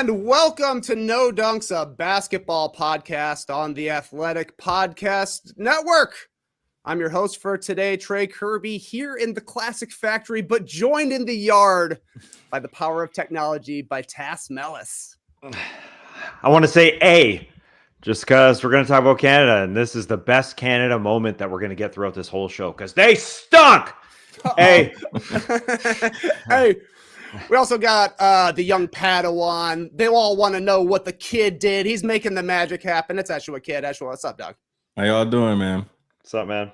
And welcome to No Dunks, a basketball podcast on the Athletic Podcast Network. I'm your host for today, Trey Kirby, here in the Classic Factory, but joined in the yard by the power of technology by Tass Mellis. I want to say A, just because we're going to talk about Canada, and this is the best Canada moment that we're going to get throughout this whole show, because they stunk! A. Hey. We also got the young Padawan. They all want to know what the kid did. He's making the magic happen. It's Jeshua Kid. Jeshua, what's up, dog? How y'all doing, man? What's up, man?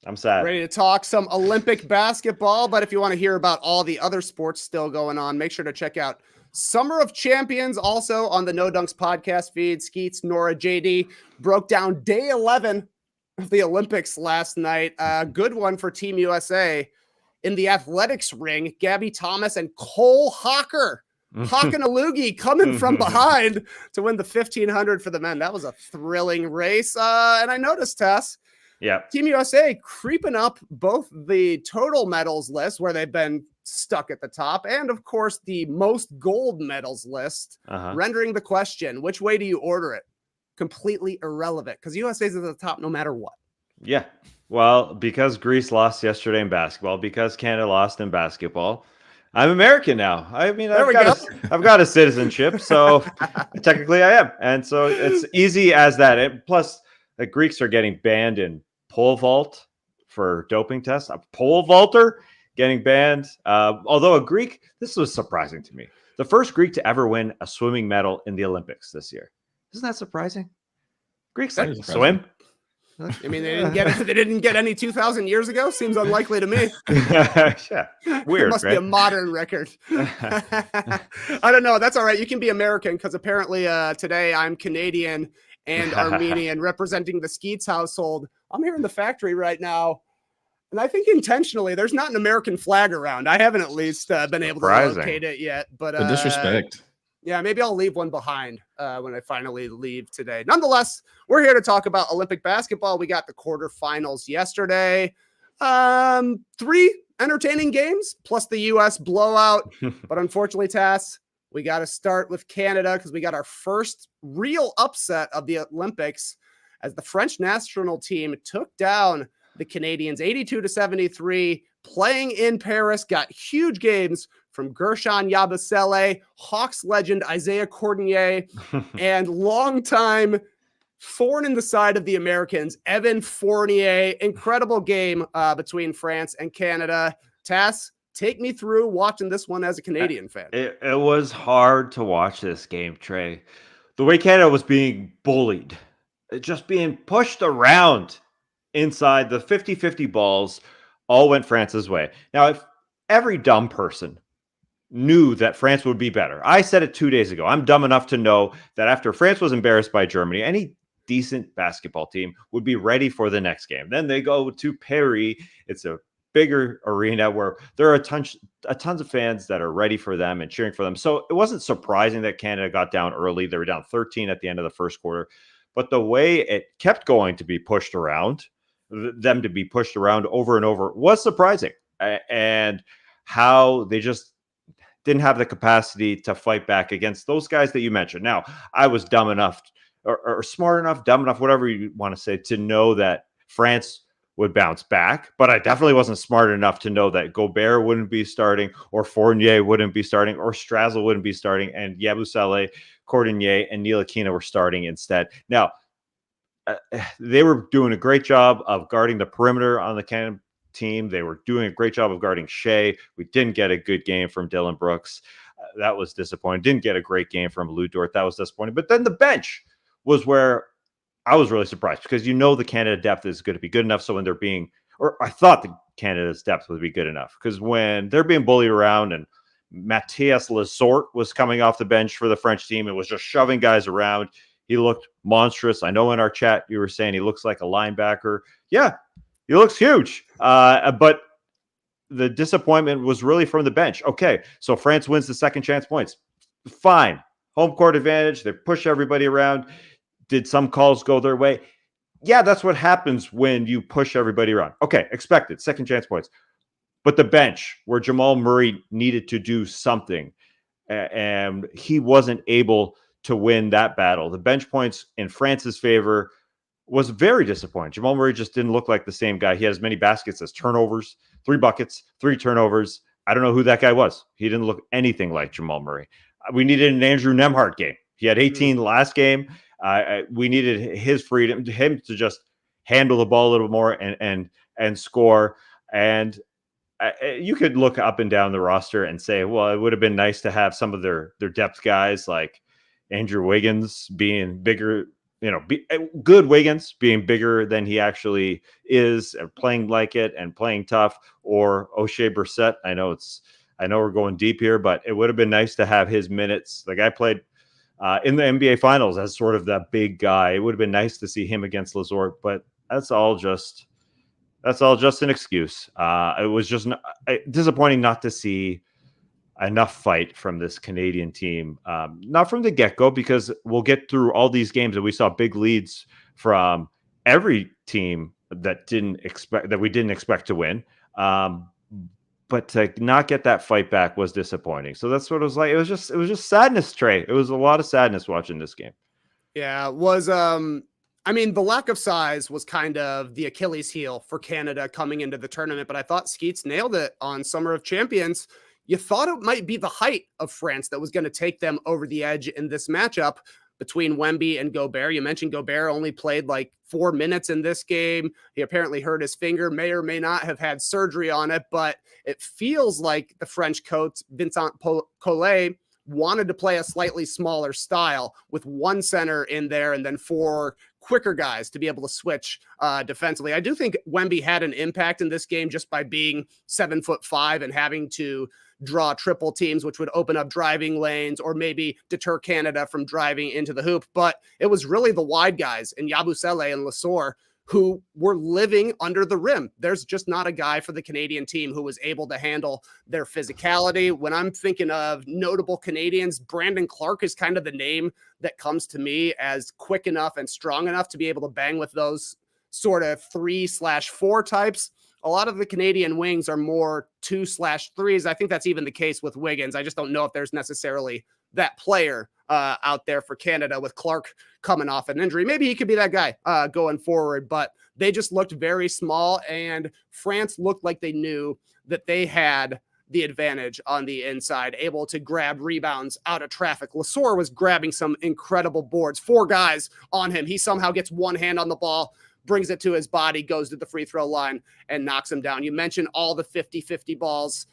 I'm sad. Ready to talk some Olympic basketball, but if you want to hear about all the other sports still going on, make sure to check out Summer of Champions, also on the No Dunks podcast feed. Skeets, Nora, JD broke down day 11 of the Olympics last night. Good one for Team USA. In the athletics ring, Gabby Thomas and Cole Hockenaloogie coming from behind to win the 1500 for the men. That was a thrilling race. And I noticed, Tess, Team USA creeping up both the total medals list, where they've been stuck at the top, and of course the most gold medals list, rendering the question, which way do you order it, completely irrelevant, because USA's at the top no matter what. Yeah. Well, because Greece lost yesterday in basketball, because Canada lost in basketball, I'm American now. I mean, I've got a citizenship, so technically I am. And so it's easy as that. Plus, the Greeks are getting banned in pole vault for doping tests. A pole vaulter getting banned. Although a Greek, this was surprising to me. The first Greek to ever win a swimming medal in the Olympics this year. Isn't that surprising? Greeks like swim. I mean, they didn't get any 2,000 years ago. Seems unlikely to me. Yeah, weird. It must be a modern record. I don't know. That's all right. You can be American, because apparently today I'm Canadian and Armenian, representing the Skeets household. I'm here in the factory right now, and I think intentionally there's not an American flag around. I haven't at least been able to locate it yet. But the disrespect. Yeah, maybe I'll leave one behind when I finally leave today. Nonetheless, we're here to talk about Olympic basketball. We got the quarterfinals yesterday. 3 entertaining games, plus the U.S. blowout. But unfortunately, Tass, we got to start with Canada, because we got our first real upset of the Olympics, as the French national team took down the Canadians 82-73, playing in Paris, got huge games from Gershon Yabusele, Hawks legend Isaiah Cordonier, and longtime thorn in the side of the Americans, Evan Fournier. Incredible game between France and Canada. Tass, take me through watching this one as a Canadian fan. It was hard to watch this game, Trey. The way Canada was being bullied, just being pushed around inside, the 50-50 balls all went France's way. Now, if every dumb person knew that France would be better. I said it 2 days ago. I'm dumb enough to know that after France was embarrassed by Germany, any decent basketball team would be ready for the next game. Then they go to Paris. It's a bigger arena where there are tons of fans that are ready for them and cheering for them. So it wasn't surprising that Canada got down early. They were down 13 at the end of the first quarter. But the way it kept going to be pushed around, them to be pushed around over and over, was surprising. And how they just didn't have the capacity to fight back against those guys that you mentioned. Now, I was dumb enough or smart enough, dumb enough, whatever you want to say, to know that France would bounce back. But I definitely wasn't smart enough to know that Gobert wouldn't be starting, or Fournier wouldn't be starting, or Strazel wouldn't be starting, and Yabusele, Cordonier, and Ntilikina were starting instead. Now, they were doing a great job of guarding the perimeter on the Canada team. They were doing a great job of guarding Shea. We didn't get a good game from Dylan Brooks. That was disappointing. Didn't get a great game from Lou Dort. That was disappointing. But then the bench was where I was really surprised, because the Canada depth is going to be good enough. So when they're being, or I thought the Canada's depth would be good enough, because when they're being bullied around and Matthias Lesort was coming off the bench for the French team, it was just shoving guys around. He looked monstrous. I know in our chat you were saying he looks like a linebacker. Yeah, he looks huge. But the disappointment was really from the bench. Okay, so France wins the second chance points. Fine. Home court advantage. They push everybody around. Did some calls go their way? Yeah, that's what happens when you push everybody around. Okay, expected. Second chance points. But the bench, where Jamal Murray needed to do something, and he wasn't able to win that battle. The bench points in France's favor was very disappointing. Jamal Murray just didn't look like the same guy. He had as many baskets as turnovers, 3 buckets, 3 turnovers. I don't know who that guy was. He didn't look anything like Jamal Murray. We needed an Andrew Nembhard game. He had 18 last game. We needed his freedom, him to just handle the ball a little more and score. And you could look up and down the roster and say, well, it would have been nice to have some of their depth guys like Andrew Wiggins being bigger, good Wiggins being bigger than he actually is, and playing like it and playing tough, or O'Shea Brissett. I know we're going deep here, but it would have been nice to have his minutes. The guy played in the NBA Finals as sort of that big guy. It would have been nice to see him against Lazort, but that's all just an excuse. It was just disappointing not to see enough fight from this Canadian team, not from the get-go, because we'll get through all these games and we saw big leads from every team that we didn't expect to win. But to not get that fight back was disappointing. So that's what it was like. It was just sadness, Trey. It was a lot of sadness watching this game. Yeah, it was the lack of size was kind of the Achilles heel for Canada coming into the tournament, but I thought Skeets nailed it on Summer of Champions. You thought it might be the height of France that was going to take them over the edge in this matchup between Wemby and Gobert. You mentioned Gobert only played like 4 minutes in this game. He apparently hurt his finger, may or may not have had surgery on it, but it feels like the French coach, Vincent Collet, wanted to play a slightly smaller style with 1 center in there and then 4 quicker guys to be able to switch defensively. I do think Wemby had an impact in this game just by being 7'5" and having to draw triple teams, which would open up driving lanes or maybe deter Canada from driving into the hoop. But it was really the wide guys in Yabusele and Lesor who were living under the rim. There's just not a guy for the Canadian team who was able to handle their physicality. When I'm thinking of notable Canadians, Brandon Clark is kind of the name that comes to me as quick enough and strong enough to be able to bang with those sort of 3/4 types. A lot of the Canadian wings are more 2/3s. I think that's even the case with Wiggins. I just don't know if there's necessarily that player out there for Canada with Clark coming off an injury. Maybe he could be that guy going forward, but they just looked very small, and France looked like they knew that they had the advantage on the inside, able to grab rebounds out of traffic. Lesor was grabbing some incredible boards, 4 guys on him. He somehow gets one hand on the ball, brings it to his body, goes to the free throw line and knocks him down. You mentioned all the 50-50 balls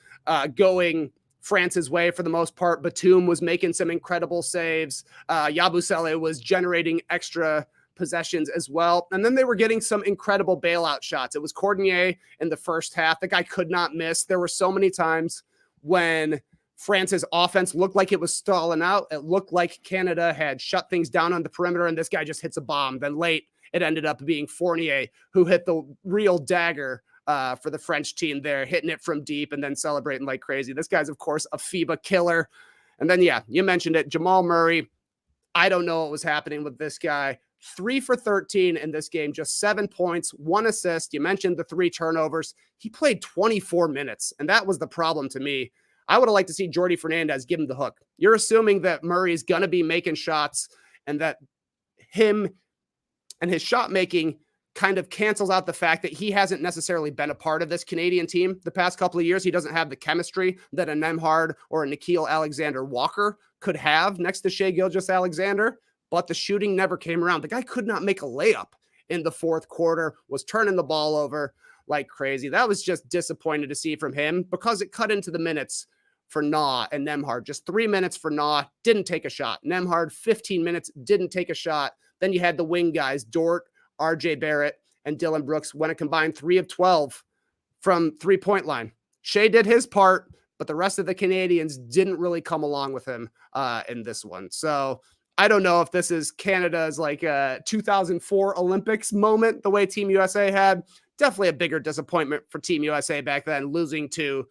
going France's way for the most part. Batum was making some incredible saves. Yabusele was generating extra possessions as well. And then they were getting some incredible bailout shots. It was Cordonier in the first half. The guy could not miss. There were so many times when France's offense looked like it was stalling out. It looked like Canada had shut things down on the perimeter, and this guy just hits a bomb. Then late, it ended up being Fournier who hit the real dagger for the French team there, hitting it from deep and then celebrating like crazy. This guy's, of course, a FIBA killer. And then, yeah, you mentioned it, Jamal Murray. I don't know what was happening with this guy. 3 for 13 in this game, just 7 points, 1 assist. You mentioned the 3 turnovers. He played 24 minutes, and that was the problem to me. I would have liked to see Jordi Fernandez give him the hook. You're assuming that Murray is going to be making shots and that him and his shot making kind of cancels out the fact that he hasn't necessarily been a part of this Canadian team the past couple of years. He doesn't have the chemistry that a Nembhard or a Nickeil Alexander-Walker could have next to Shai Gilgeous-Alexander, but the shooting never came around. The guy could not make a layup in the fourth quarter, was turning the ball over like crazy. That was just disappointing to see from him because it cut into the minutes for Nah and Nembhard. Just 3 minutes for Nah, didn't take a shot. Nembhard, 15 minutes, didn't take a shot. Then you had the wing guys, Dort, RJ Barrett, and Dylan Brooks went a combined 3 of 12 from 3-point line. Shai did his part, but the rest of the Canadians didn't really come along with him in this one. So I don't know if this is Canada's like 2004 Olympics moment, the way Team USA had. Definitely a bigger disappointment for Team USA back then, losing to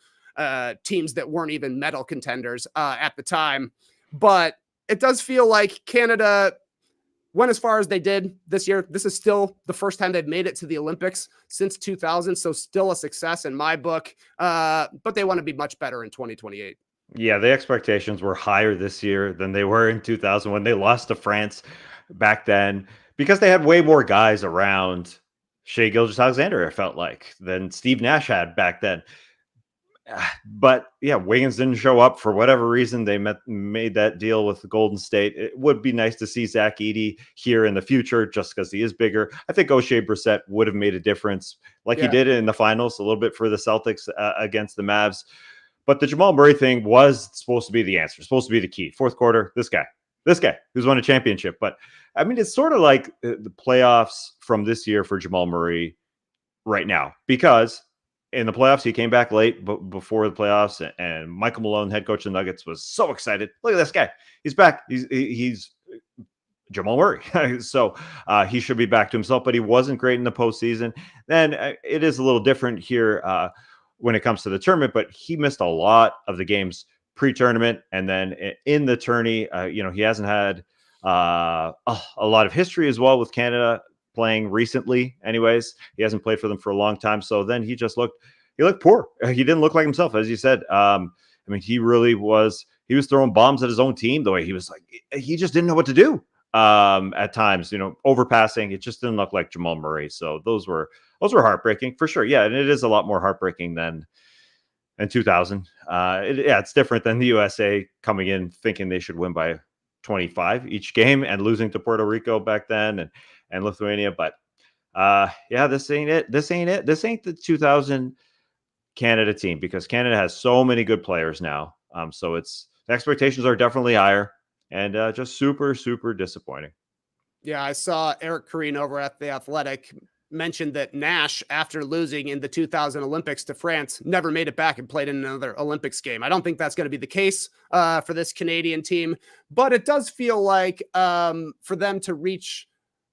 teams that weren't even medal contenders at the time. But it does feel like Canada went as far as they did this year. This is still the first time they've made it to the Olympics since 2000. So still a success in my book, but they want to be much better in 2028. Yeah, the expectations were higher this year than they were in 2000 when they lost to France back then because they had way more guys around Shea Gilgeous-Alexander, it felt like, than Steve Nash had back then. But yeah, Wiggins didn't show up for whatever reason. They made that deal with Golden State. It would be nice to see Zach Edey here in the future just because he is bigger. I think O'Shea Brissett would have made a difference like he did in the finals a little bit for the Celtics against the Mavs. But the Jamal Murray thing was supposed to be the answer, supposed to be the key. Fourth quarter, this guy who's won a championship. But I mean, it's sort of like the playoffs from this year for Jamal Murray right now, because in the playoffs, he came back late before the playoffs, and Michael Malone, head coach of the Nuggets, was so excited. Look at this guy. He's back. He's Jamal Murray. So he should be back to himself, but he wasn't great in the postseason. Then it is a little different here when it comes to the tournament, but he missed a lot of the games pre-tournament. And then in the tourney, he hasn't had a lot of history as well with Canada playing recently. Anyways, he hasn't played for them for a long time. So then he looked poor. He didn't look like himself, as you said. I mean, he was throwing bombs at his own team the way he was like, he just didn't know what to do at times, overpassing. It just didn't look like Jamal Murray. So those were heartbreaking for sure. Yeah. And it is a lot more heartbreaking than in 2000. It's different than the USA coming in thinking they should win by 25 each game and losing to Puerto Rico back then and Lithuania. But this ain't it. This ain't the 2000 Canada team, because Canada has so many good players now. So the expectations are definitely higher, and just super, super disappointing. Yeah, I saw Eric Corrine over at The Athletic mentioned that Nash, after losing in the 2000 Olympics to France, never made it back and played in another Olympics game. I don't think that's going to be the case for this Canadian team, but it does feel like for them to reach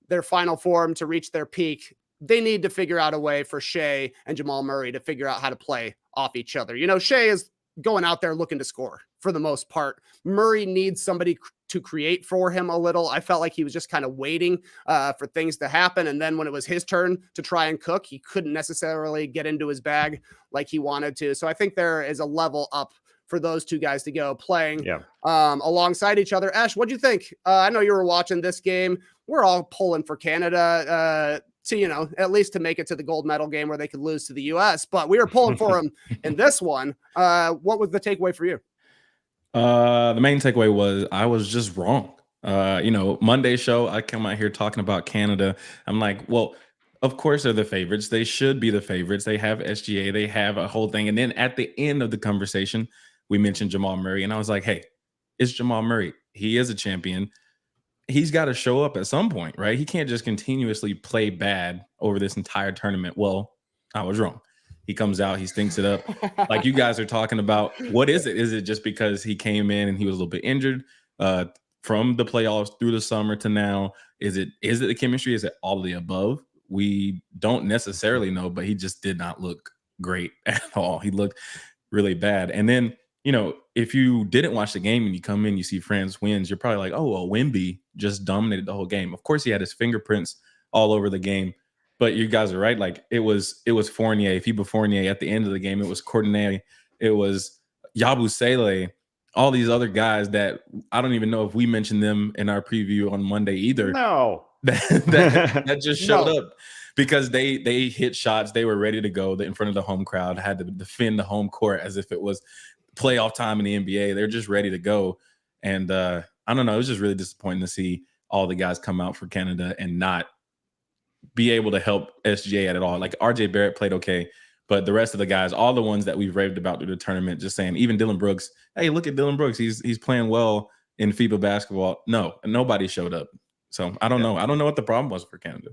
their final form, to reach their peak, they need to figure out a way for Shea and Jamal Murray to figure out how to play off each other. Shea is going out there looking to score for the most part. Murray needs somebody to create for him a little. I felt like he was just kind of waiting for things to happen. And then when it was his turn to try and cook, he couldn't necessarily get into his bag like he wanted to. So I think there is a level up for those two guys to go playing alongside each other. Ash, what'd you think? I know you were watching this game. We're all pulling for Canada to, at least to make it to the gold medal game where they could lose to the US, but we were pulling for them in this one. What was the takeaway for you? The main takeaway was I was just wrong. Monday show, I come out here talking about Canada. I'm like, well, of course they're the favorites. They should be the favorites. They have SGA. They have a whole thing. And then at the end of the conversation, we mentioned Jamal Murray. And I was like, hey, it's Jamal Murray. He is a champion. He's got to show up at some point, right? He can't just continuously play bad over this entire tournament. Well, I was wrong. He comes out, he stinks it up. Like you guys are talking about, what is it? Is it just because he came in and he was a little bit injured from the playoffs through the summer to now? Is it the chemistry? Is it all of the above? We don't necessarily know, but he just did not look great at all. He looked really bad. And then, if you didn't watch the game and you come in, you see France wins, you're probably like, oh, well, Wemby just dominated the whole game. Of course, he had his fingerprints all over the game. But you guys are right. Like it was Fournier, FIBA Fournier at the end of the game. It was Courtenay. It was Yabusele. All these other guys that I don't even know if we mentioned them in our preview on Monday either. No, that just showed up because they hit shots. They were ready to go in front of the home crowd. Had to defend the home court as if it was playoff time in the NBA. They're just ready to go. And I don't know. It was just really disappointing to see all the guys come out for Canada and not be able to help SGA at all. Like RJ Barrett played okay, but the rest of the guys, all the ones that we've raved about through the tournament, just saying, even Dylan Brooks, hey, look at Dylan Brooks. He's playing well in FIBA basketball. No, nobody showed up. So I don't know. I don't know what the problem was for Canada.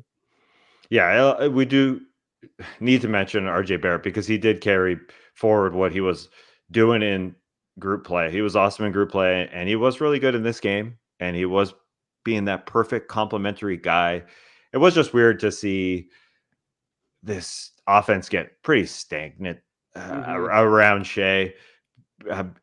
Yeah, we do need to mention RJ Barrett because he did carry forward what he was doing in group play. He was awesome in group play, and he was really good in this game, and he was being that perfect complementary guy. It was just weird to see this offense get pretty stagnant around Shea.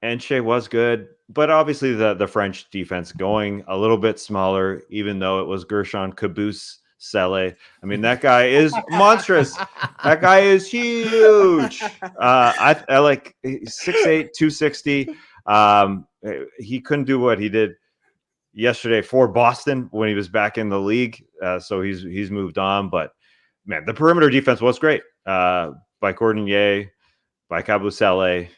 And Shea was good, but obviously the French defense going a little bit smaller, even though it was Gershon Cabous-Sele. I mean, that guy is monstrous. That guy is huge. I like 6'8", 260. He couldn't do what he did yesterday for Boston when he was back in the league. So he's moved on. But man, the perimeter defense was great by Cordonier, by Kabusele,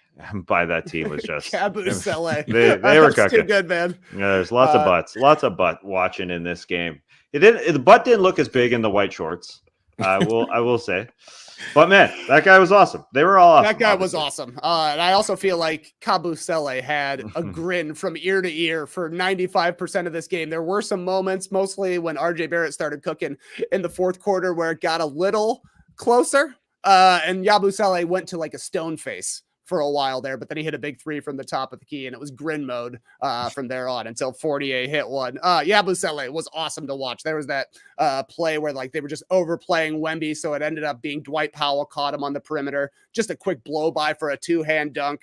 by that team was just Kabusele. They were That's too cooking. good, man. Yeah, there's lots of butt watching in this game. The butt didn't look as big in the white shorts. I will say. But man, that guy was awesome. They were all awesome. That guy was awesome. And I also feel like Kabusele had a grin from ear to ear for 95% of this game. There were some moments, mostly when RJ Barrett started cooking in the fourth quarter, where it got a little closer. And Yabusele went to like a stone face for a while there, but then he hit a big three from the top of the key, and it was grin mode from there on until Fortier hit one. Yabusele was awesome to watch. There was that play where like they were just overplaying Wemby, so it ended up being Dwight Powell caught him on the perimeter. Just a quick blow by for a two-hand dunk.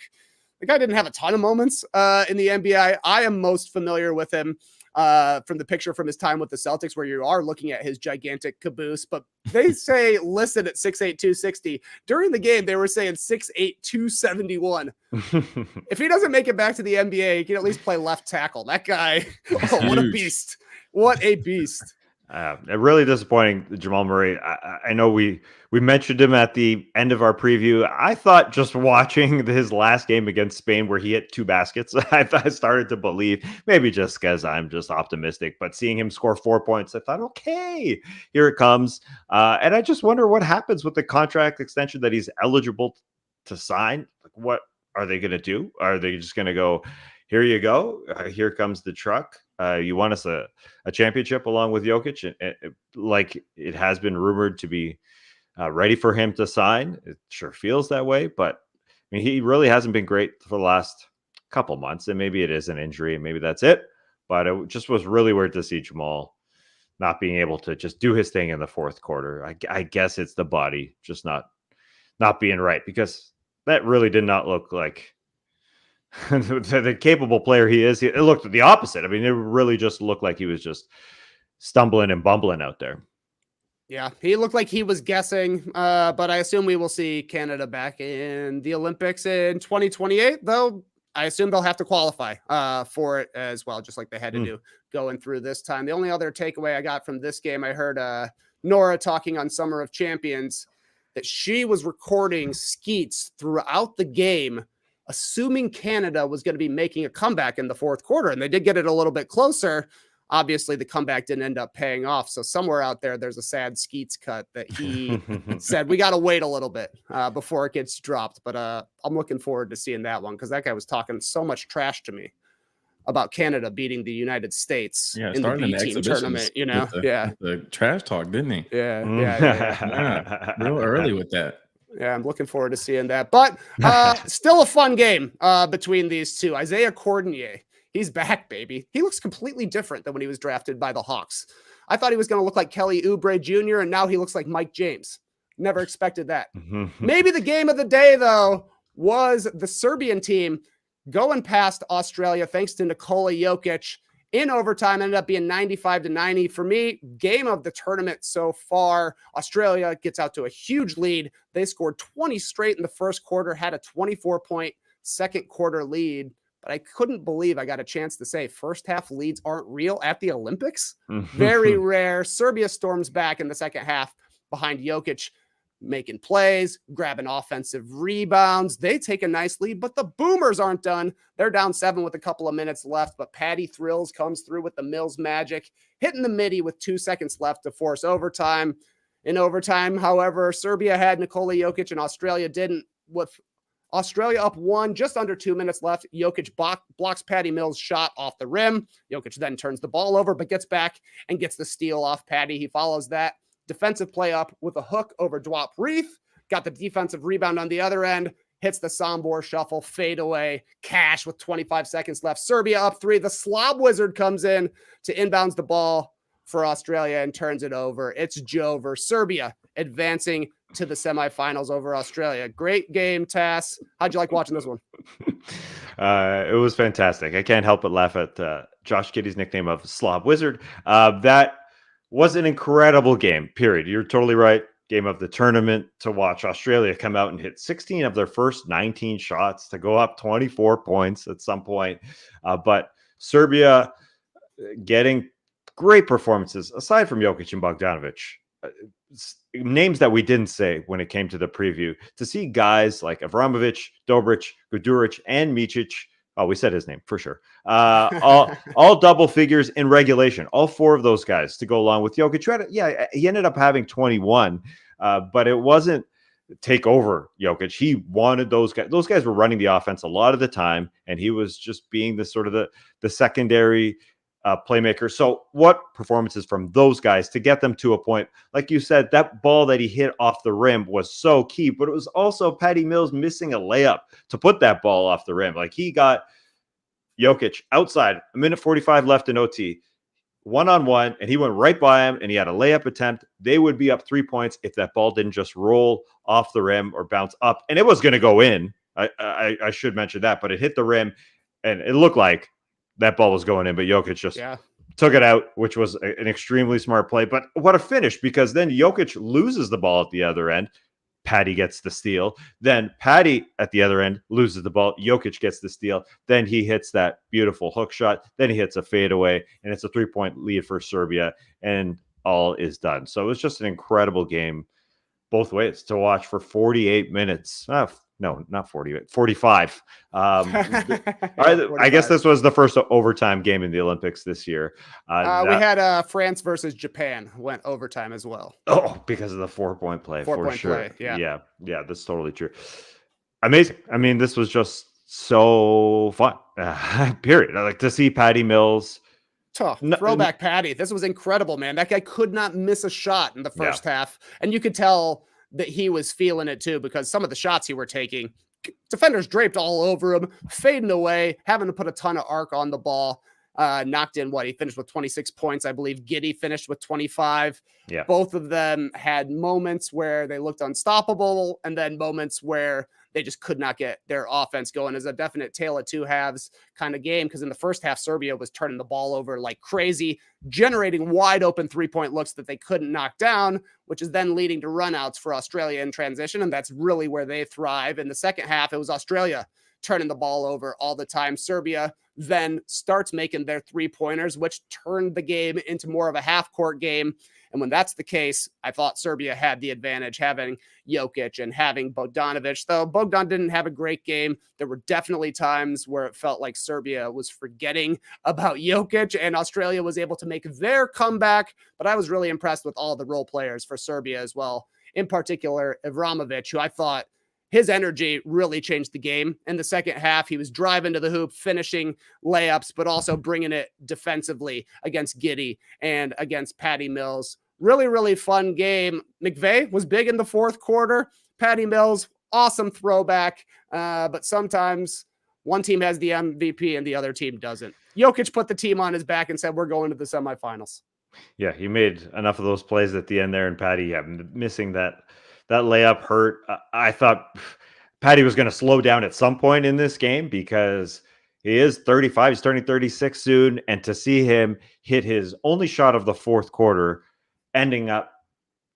The guy didn't have a ton of moments in the NBA. I am most familiar with him from the picture from his time with the Celtics, where you are looking at his gigantic caboose, but they say listed at 6'8", 260. During the game, they were saying 6'8", 271. If he doesn't make it back to the NBA, he can at least play left tackle. That guy, what a beast. What a beast. Really disappointing, Jamal Murray. I know we mentioned him at the end of our preview. I thought just watching his last game against Spain where he hit 2 baskets, I started to believe, maybe just because I'm just optimistic, but seeing him score 4 points, I thought, okay, here it comes. And I just wonder what happens with the contract extension that he's eligible to sign. Like, what are they going to do? Are they just going to go, here you go, here comes the truck? You want us a championship along with Jokic, and like it has been rumored to be ready for him to sign. It sure feels that way, but I mean, he really hasn't been great for the last couple months, and maybe it is an injury, and maybe that's it. But it just was really weird to see Jamal not being able to just do his thing in the fourth quarter. I guess it's the body just not being right, because that really did not look like the capable player he is. It looked the opposite. I mean, it really just looked like he was just stumbling and bumbling out there. Yeah, he looked like he was guessing, but I assume we will see Canada back in the Olympics in 2028, though I assume they'll have to qualify for it as well, just like they had to do going through this time. The only other takeaway I got from this game, I heard Nora talking on Summer of Champions that she was recording skeets throughout the game, assuming Canada was going to be making a comeback in the fourth quarter, and they did get it a little bit closer. Obviously, the comeback didn't end up paying off. So somewhere out there's a sad Skeets cut that he said, we got to wait a little bit before it gets dropped. But I'm looking forward to seeing that one, because that guy was talking so much trash to me about Canada beating the United States in the B-team tournament, you know? The trash talk, didn't he? Yeah. Real early with that. Yeah, I'm looking forward to seeing that. But still a fun game between these two. Isaiah Cordonier, he's back, baby. He looks completely different than when he was drafted by the Hawks. I thought he was going to look like Kelly Oubre Jr., and now he looks like Mike James. Never expected that. Maybe the game of the day, though, was the Serbian team going past Australia thanks to Nikola Jokic in overtime. Ended up being 95-90. For me, game of the tournament so far. Australia gets out to a huge lead. They scored 20 straight in the first quarter, had a 24-point second quarter lead. But I couldn't believe I got a chance to say first half leads aren't real at the Olympics. Very rare. Serbia storms back in the second half behind Jokic, making plays, grabbing offensive rebounds. They take a nice lead, but the Boomers aren't done. They're down 7 with a couple of minutes left, but Patty Thrills comes through with the Mills magic, hitting the midi with 2 seconds left to force overtime. In overtime, however, Serbia had Nikola Jokic and Australia didn't. With Australia up 1, just under 2 minutes left, Jokic blocks Patty Mills' shot off the rim. Jokic then turns the ball over, but gets back and gets the steal off Patty. He follows that defensive play up with a hook over Dwap Reith. Got the defensive rebound on the other end. Hits the Sombor shuffle, fade away, cash with 25 seconds left. Serbia up 3. The Slob Wizard comes in to inbounds the ball for Australia and turns it over. It's Joe versus Serbia, advancing to the semifinals over Australia. Great game, Tass. How'd you like watching this one? It was fantastic. I can't help but laugh at Josh Giddey's nickname of Slob Wizard. That was an incredible game, period. You're totally right. game of the tournament to watch Australia come out and hit 16 of their first 19 shots to go up 24 points at some point. But Serbia getting great performances aside from Jokic and Bogdanovic. Names that we didn't say when it came to the preview. To see guys like Avramovic, Dobric, Guduric, and Micic. Oh, we said his name for sure. All double figures in regulation. All four of those guys to go along with Jokic. Yeah, he ended up having 21, but it wasn't take over Jokic. He wanted those guys. Those guys were running the offense a lot of the time, and he was just being the sort of the secondary playmaker. So what performances from those guys to get them to a point, like you said, that ball that he hit off the rim was so key, but it was also Patty Mills missing a layup to put that ball off the rim. Like he got Jokic outside, a minute 45 left in OT, one-on-one, and he went right by him and he had a layup attempt. They would be up 3 points if that ball didn't just roll off the rim or bounce up, and it was going to go in. I should mention that, but it hit the rim and it looked like that ball was going in, but Jokic just took it out, which was an extremely smart play. But what a finish, because then Jokic loses the ball at the other end. Patty gets the steal. Then Patty at the other end loses the ball. Jokic gets the steal. Then he hits that beautiful hook shot. Then he hits a fadeaway, and it's a 3-point lead for Serbia, and all is done. So it was just an incredible game both ways to watch for 48 minutes. No, not 48, 45. I guess this was the first overtime game in the Olympics this year. We had France versus Japan went overtime as well. Oh, because of the 4-point play. For sure. Play, yeah, that's totally true. Amazing. I mean, this was just so fun. Period. I like to see Patty Mills. Throwback Patty. This was incredible, man. That guy could not miss a shot in the first half. And you could tell that he was feeling it too, because some of the shots he were taking, defenders draped all over him, fading away, having to put a ton of arc on the ball. Knocked in he finished with 26 points. I believe Giddey finished with 25. Yeah. Both of them had moments where they looked unstoppable and then moments where they just could not get their offense going. As a definite tale of two halves kind of game, because in the first half, Serbia was turning the ball over like crazy, generating wide open 3-point looks that they couldn't knock down, which is then leading to runouts for Australia in transition. And that's really where they thrive. In the second half, it was Australia turning the ball over all the time. Serbia then starts making their 3-pointers, which turned the game into more of a half-court game. And when that's the case, I thought Serbia had the advantage, having Jokic and having Bogdanovic. Though Bogdan didn't have a great game, there were definitely times where it felt like Serbia was forgetting about Jokic, and Australia was able to make their comeback. But I was really impressed with all the role players for Serbia as well. In particular, Avramovic, who I thought his energy really changed the game. In the second half, he was driving to the hoop, finishing layups, but also bringing it defensively against Giddey and against Patty Mills. Really, really fun game. McVay was big in the fourth quarter. Patty Mills, awesome throwback. But sometimes one team has the MVP and the other team doesn't. Jokic put the team on his back and said, we're going to the semifinals. Yeah, he made enough of those plays at the end there, and Patty missing that layup hurt. I thought Patty was going to slow down at some point in this game because he is 35. He's turning 36 soon. And to see him hit his only shot of the fourth quarter, ending up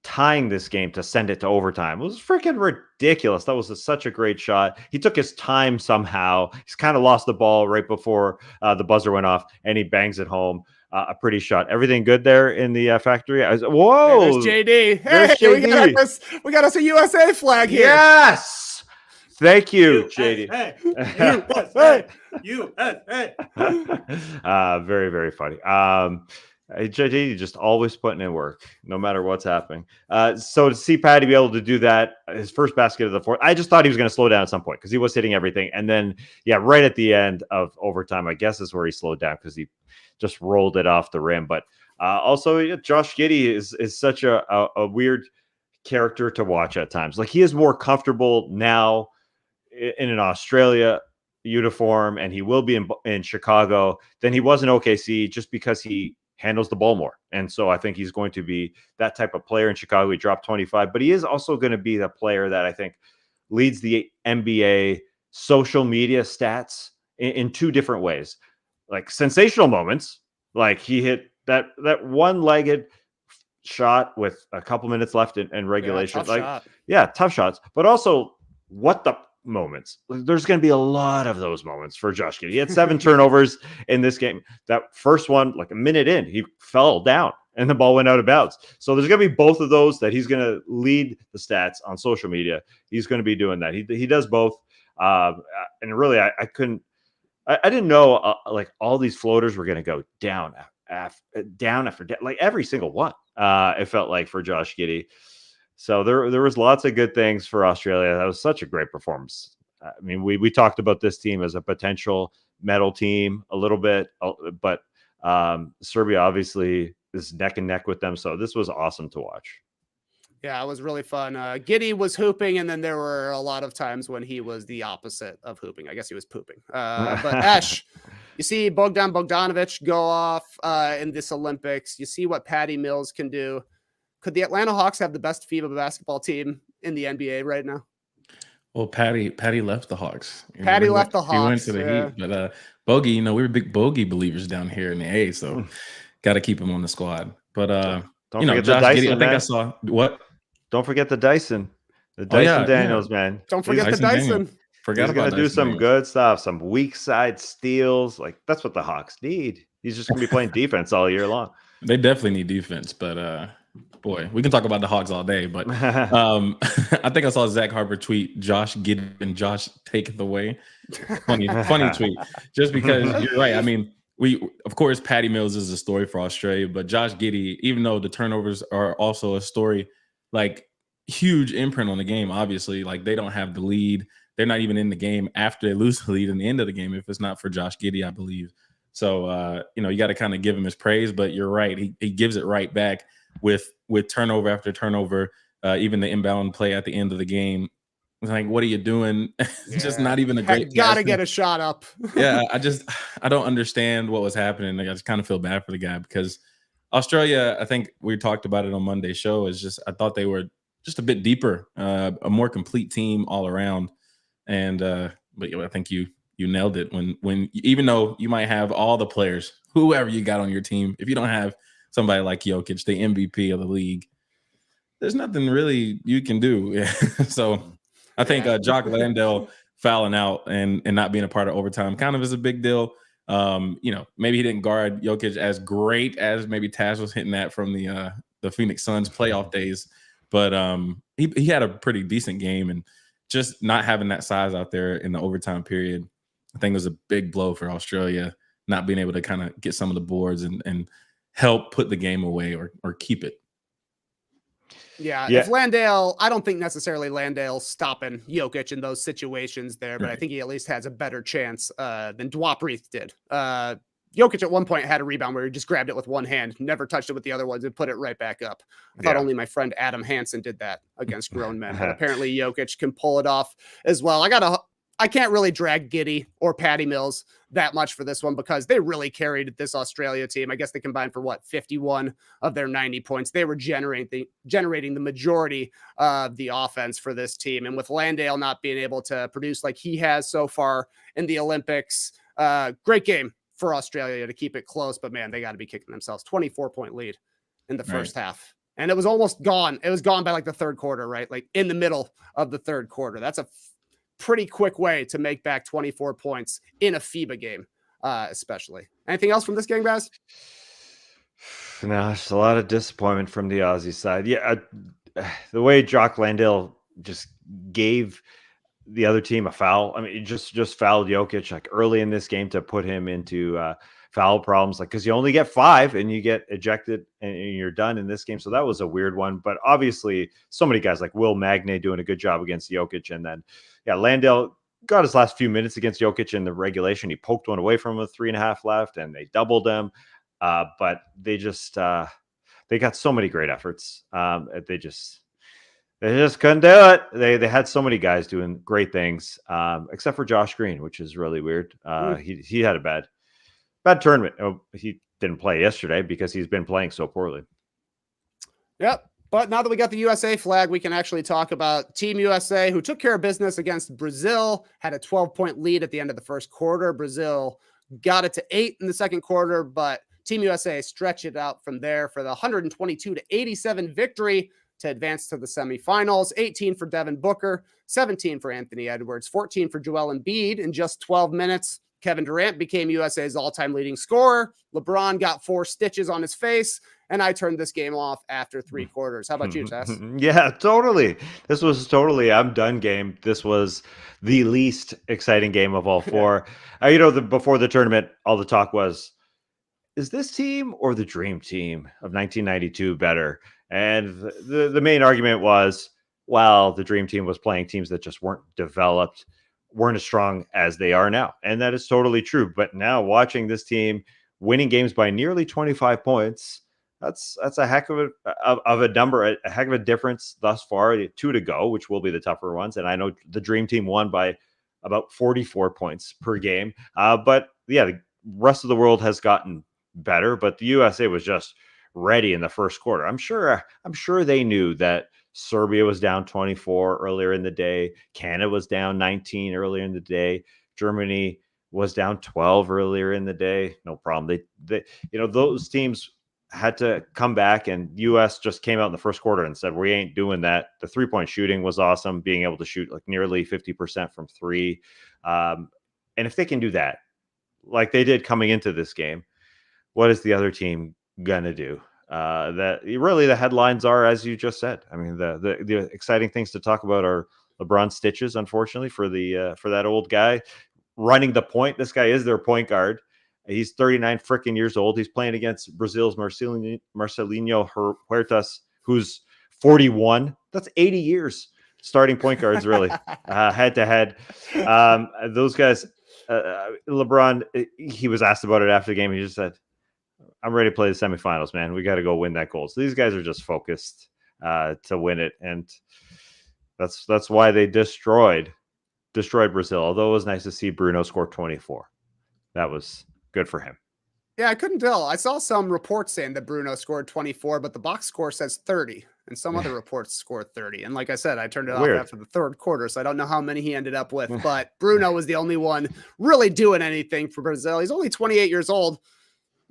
tying this game to send it to overtime, it was freaking ridiculous. That was such a great shot. He took his time somehow. He's kind of lost the ball right before the buzzer went off, and he bangs it home. A pretty shot. Everything good there in the factory? Whoa! Hey, there's JD. There's JD. We got us a USA flag here. Yes. Thank you, JD. USA. Very, very funny. JD just always putting in work, no matter what's happening. So to see Patty be able to do that, his first basket of the fourth, I just thought he was going to slow down at some point because he was hitting everything. And then, right at the end of overtime, I guess is where he slowed down because he just rolled it off the rim. But also, Josh Giddey is such a weird character to watch at times. Like, he is more comfortable now in an Australia uniform, and he will be in Chicago, than he was in OKC, just because he handles the ball more. And so I think he's going to be that type of player in Chicago. He dropped 25, but he is also going to be the player that I think leads the NBA social media stats in two different ways. Like sensational moments, like he hit that one-legged shot with a couple minutes left in regulation. Tough shot. Yeah, tough shots, but also what the moments. There's going to be a lot of those moments for Josh Giddey. He had 7 turnovers in this game. That first one, like a minute in, he fell down and the ball went out of bounds. So there's going to be both of those that he's going to lead the stats on social media. He's going to be doing that. He does both. And really, I didn't know like all these floaters were going to go down after down, like every single one. It felt like for Josh Giddey. So there was lots of good things for Australia. That was such a great performance. I mean, we talked about this team as a potential medal team a little bit, but Serbia obviously is neck and neck with them. So this was awesome to watch. Yeah, it was really fun. Giddey was hooping, and then there were a lot of times when he was the opposite of hooping. I guess he was pooping. But Ash, you see Bogdan Bogdanovic go off in this Olympics. You see what Patty Mills can do. Could the Atlanta Hawks have the best FIBA basketball team in the NBA right now? Well, Patty left the Hawks. Patty left the Hawks. He went to the Heat, but Bogey, we were big Bogey believers down here in the A, so got to keep him on the squad. But don't forget Josh the Dyson, Giddey, I think I saw what. Don't forget the Dyson. The Dyson Daniels, man. Don't forget the Dyson. Forgot He's going to do some good stuff, some weak side steals. Like, that's what the Hawks need. He's just going to be playing defense all year long. They definitely need defense, but boy, we can talk about the Hawks all day. But I think I saw Zach Harper tweet, Josh Giddey and Josh take it away. Funny tweet. Just because you're right. I mean, of course, Patty Mills is a story for Australia, but Josh Giddey, even though the turnovers are also a story, like huge imprint on the game, obviously. Like they don't have the lead. They're not even in the game after they lose the lead in the end of the game if it's not for Josh Giddey, I believe. So, you got to kind of give him his praise, but you're right. He gives it right back with turnover after turnover, even the inbound play at the end of the game. It's like, what are you doing? Just not even a great. Got to get a shot up. Yeah, I don't understand what was happening. I just kind of feel bad for the guy because Australia, I think we talked about it on Monday's show, is just I thought they were just a bit deeper, a more complete team all around. And but I think you nailed it when even though you might have all the players, whoever you got on your team, if you don't have somebody like Jokic, the MVP of the league, there's nothing really you can do. Yeah. So I think Jock Landale fouling out and not being a part of overtime kind of is a big deal. Maybe he didn't guard Jokic as great as maybe Taz was hitting that from the Phoenix Suns playoff days, but he had a pretty decent game, and just not having that size out there in the overtime period, I think it was a big blow for Australia, not being able to kind of get some of the boards and help put the game away or keep it. Yeah, if Landale, I don't think necessarily Landale's stopping Jokic in those situations there, but I think he at least has a better chance than Dwaprith did. Jokic at one point had a rebound where he just grabbed it with one hand, never touched it with the other ones, and put it right back up. I thought only my friend Adam Hansen did that against grown men, but apparently Jokic can pull it off as well. I can't really drag Giddey or Patty Mills that much for this one because they really carried this Australia team. I guess they combined for 51 of their 90 points. They were generating the majority of the offense for this team. And with Landale not being able to produce like he has so far in the Olympics, great game for Australia to keep it close. But man, they got to be kicking themselves. 24-point lead in the first half. And it was almost gone. It was gone by like the third quarter, right? Like in the middle of the third quarter. That's a pretty quick way to make back 24 points in a FIBA game, especially. Anything else from this game, guys? No, it's a lot of disappointment from the Aussie side. Yeah, the way Jock Landale just gave the other team a foul. I mean, just fouled Jokic like early in this game to put him into foul problems, like because you only get 5 and you get ejected and you're done in this game. So that was a weird one. But obviously, so many guys like Will Magnay doing a good job against Jokic, and then Landale got his last few minutes against Jokic in the regulation. He poked one away from him with 3.5 left, and they doubled him. But they just they got so many great efforts. They just couldn't do it. They had so many guys doing great things, except for Josh Green, which is really weird. He had a bad tournament. Oh, he didn't play yesterday because he's been playing so poorly. Yep. But now that we got the USA flag, we can actually talk about Team USA, who took care of business against Brazil, had a 12-point lead at the end of the first quarter. Brazil got it to 8 in the second quarter, but Team USA stretched it out from there for the 122-87 victory to advance to the semifinals. 18 for Devin Booker, 17 for Anthony Edwards, 14 for Joel Embiid in just 12 minutes. Kevin Durant became USA's all-time leading scorer. LeBron got 4 stitches on his face, and I turned this game off after 3 quarters. How about you, Tess? Yeah, totally. This was totally I'm done game. This was the least exciting game of all 4. Before the tournament, all the talk was, is this team or the dream team of 1992 better? And the main argument was, well, the dream team was playing teams that just weren't developed, weren't as strong as they are now. And that is totally true. But now watching this team winning games by nearly 25 points, that's a heck of a number, a heck of a difference thus far. 2 to go, which will be the tougher ones. And I know the dream team won by about 44 points per game. But yeah, the rest of the world has gotten better, but the USA was just ready in the first quarter. I'm sure they knew that Serbia was down 24 earlier in the day. Canada was down 19 earlier in the day. Germany was down 12 earlier in the day. No problem. They those teams had to come back, and US just came out in the first quarter and said, we ain't doing that. The 3-point shooting was awesome, being able to shoot like nearly 50% from 3. And if they can do that, like they did coming into this game, what is the other team gonna do? That really the headlines are, as you just said. I mean, the exciting things to talk about are LeBron stitches, unfortunately, for that old guy running the point. This guy is their point guard. He's 39 freaking years old. He's playing against Brazil's Marcelinho Huertas, who's 41. That's 80 years starting point guards, really, head to head. Those guys, LeBron, he was asked about it after the game. He just said, I'm ready to play the semifinals, man. We got to go win that gold. So these guys are just focused to win it. And that's why they destroyed Brazil. Although it was nice to see Bruno score 24. That was good for him. Yeah, I couldn't tell. I saw some reports saying that Bruno scored 24, but the box score says 30, and some other reports scored 30. And like I said, I turned it off after the third quarter, so I don't know how many he ended up with. But Bruno was the only one really doing anything for Brazil. He's only 28 years old.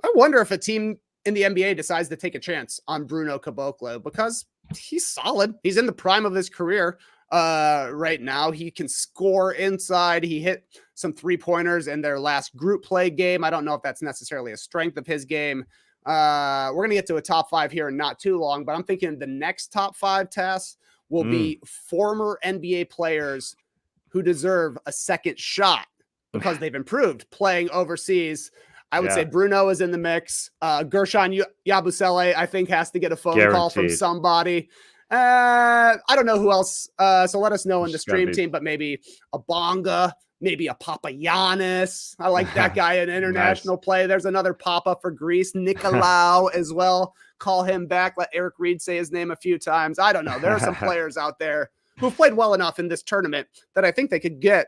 I wonder if a team in the NBA decides to take a chance on Bruno Caboclo, because he's solid. He's in the prime of his career. Right now, he can score inside. He hit some 3-pointers in their last group play game. I don't know if that's necessarily a strength of his game. We're going to get to a top 5 here in not too long, but I'm thinking the next top 5 tests will be former NBA players who deserve a second shot because they've improved playing overseas. I would say Bruno is in the mix. Gershon Yabusele, I think, has to get a phone call from somebody. I don't know who else. So let us know in the stream team, but maybe a Bonga, maybe a Papagiannis. I like that guy in international play. There's another Papa for Greece, Nicolau as well. Call him back. Let Eric Reed say his name a few times. I don't know. There are some players out there who've played well enough in this tournament that I think they could get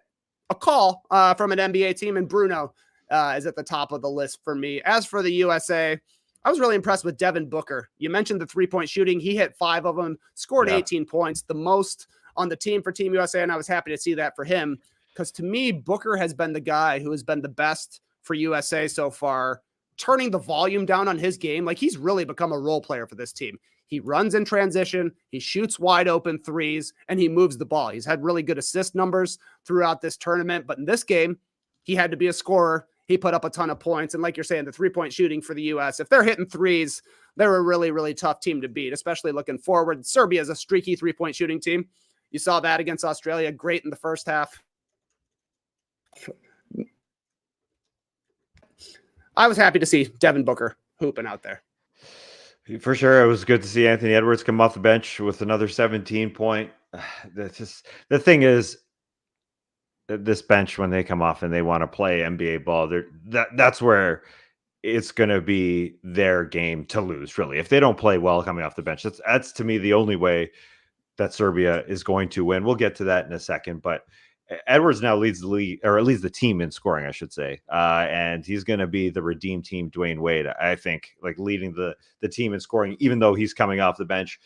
a call from an NBA team, and Bruno is at the top of the list for me. As for the USA, I was really impressed with Devin Booker. You mentioned the 3-point shooting. He hit 5 of them, scored 18 points, the most on the team for Team USA, and I was happy to see that for him, because to me, Booker has been the guy who has been the best for USA so far, turning the volume down on his game. Like, he's really become a role player for this team. He runs in transition, he shoots wide open threes, and he moves the ball. He's had really good assist numbers throughout this tournament, but in this game, he had to be a scorer. He put up a ton of points. And like you're saying, the 3-point shooting for the U.S., if they're hitting threes, they're a really, really tough team to beat, especially looking forward. Serbia is a streaky 3-point shooting team. You saw that against Australia. Great in the first half. I was happy to see Devin Booker hooping out there. For sure. It was good to see Anthony Edwards come off the bench with another 17-point. The thing is, this bench, when they come off and they want to play NBA ball, that's where it's going to be their game to lose, really. If they don't play well coming off the bench, that's to me the only way that Serbia is going to win. We'll get to that in a second, but Edwards now leads the league, or at least the team in scoring, I should say. And he's going to be the redeem team Dwayne Wade, I think, like leading the team in scoring, even though he's coming off the bench.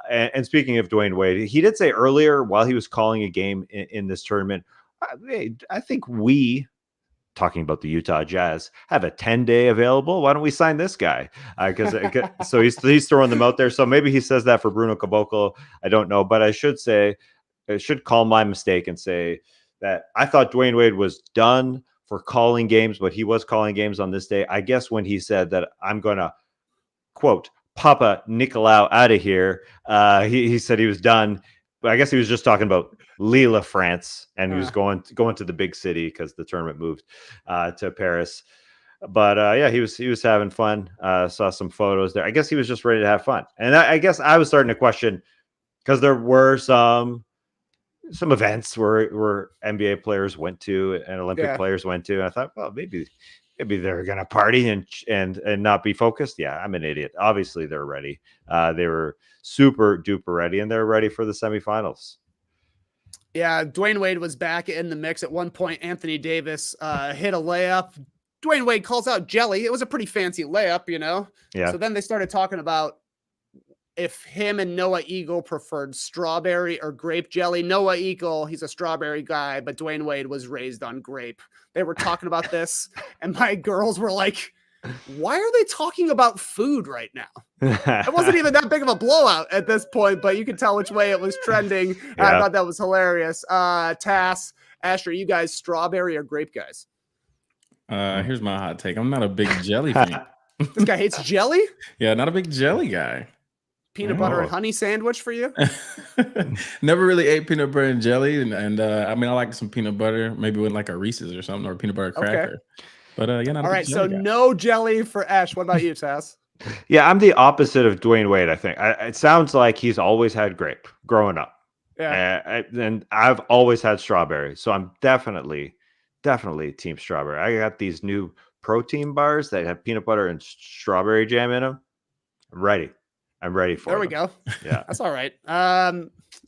And speaking of Dwayne Wade, he did say earlier while he was calling a game in this tournament, I think we talking about the Utah Jazz, have a 10-day available. Why don't we sign this guy? So he's throwing them out there. So maybe he says that for Bruno Caboclo. I don't know, but I should call my mistake and say that I thought Dwayne Wade was done for calling games, but he was calling games on this day. I guess when he said that I'm going to, quote, Papa Nicolau out of here, he said he was done. But I guess he was just talking about Lille, France, and he was going to the big city because the tournament moved to Paris. But yeah, he was having fun. Saw some photos there. I guess he was just ready to have fun. And I guess I was starting to question, because there were some events where NBA players went to and Olympic players went to. And I thought, well, maybe they're gonna party and not be focused. Yeah, I'm an idiot. Obviously, they're ready. They were super duper ready, and they're ready for the semifinals. Yeah, Dwayne Wade was back in the mix at one point. Anthony Davis hit a layup. Dwayne Wade calls out jelly. It was a pretty fancy layup, you know? Yeah. So then they started talking about if him and Noah Eagle preferred strawberry or grape jelly. Noah Eagle, he's a strawberry guy, but Dwayne Wade was raised on grape. They were talking about this, and my girls were like, why are they talking about food right now? It wasn't even that big of a blowout at this point, but you could tell which way it was trending. I thought that was hilarious. Tass, Asher, you guys strawberry or grape guys? Here's my hot take. I'm not a big jelly fan. This guy hates jelly? Yeah, not a big jelly guy. Peanut butter and honey sandwich for you? Never really ate peanut butter and jelly, and I mean, I like some peanut butter, maybe with like a Reese's or something, or a peanut butter cracker. Okay. But yeah, not all right. So guy. No jelly for Ash. What about you, Tass? Yeah, I'm the opposite of Dwayne Wade. I think it sounds like he's always had grape growing up. Yeah, and I've always had strawberry, so I'm definitely team strawberry. I got these new protein bars that have peanut butter and strawberry jam in them. I'm ready for there we go. Yeah, that's all right.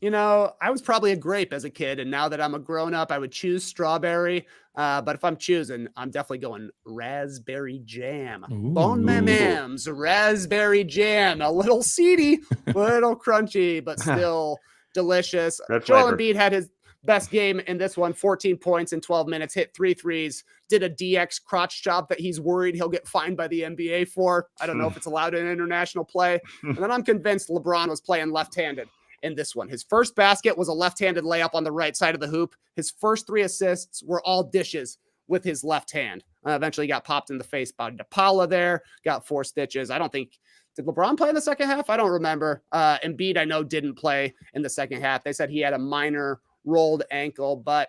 You know, I was probably a grape as a kid, and now that I'm a grown up, I would choose strawberry. But if I'm choosing, I'm definitely going raspberry jam. Ooh. Bon Mamams, raspberry jam. A little seedy, little crunchy, but still delicious. Joel Embiid had his best game in this one, 14 points in 12 minutes, hit 3 threes, did a DX crotch chop that he's worried he'll get fined by the NBA for. I don't know if it's allowed in international play. And then I'm convinced LeBron was playing left-handed in this one. His first basket was a left-handed layup on the right side of the hoop. His first 3 assists were all dishes with his left hand. Eventually got popped in the face by DePaula there, got 4 stitches. I don't think, did LeBron play in the second half? I don't remember. Embiid, I know, didn't play in the second half. They said he had a minor rolled ankle, but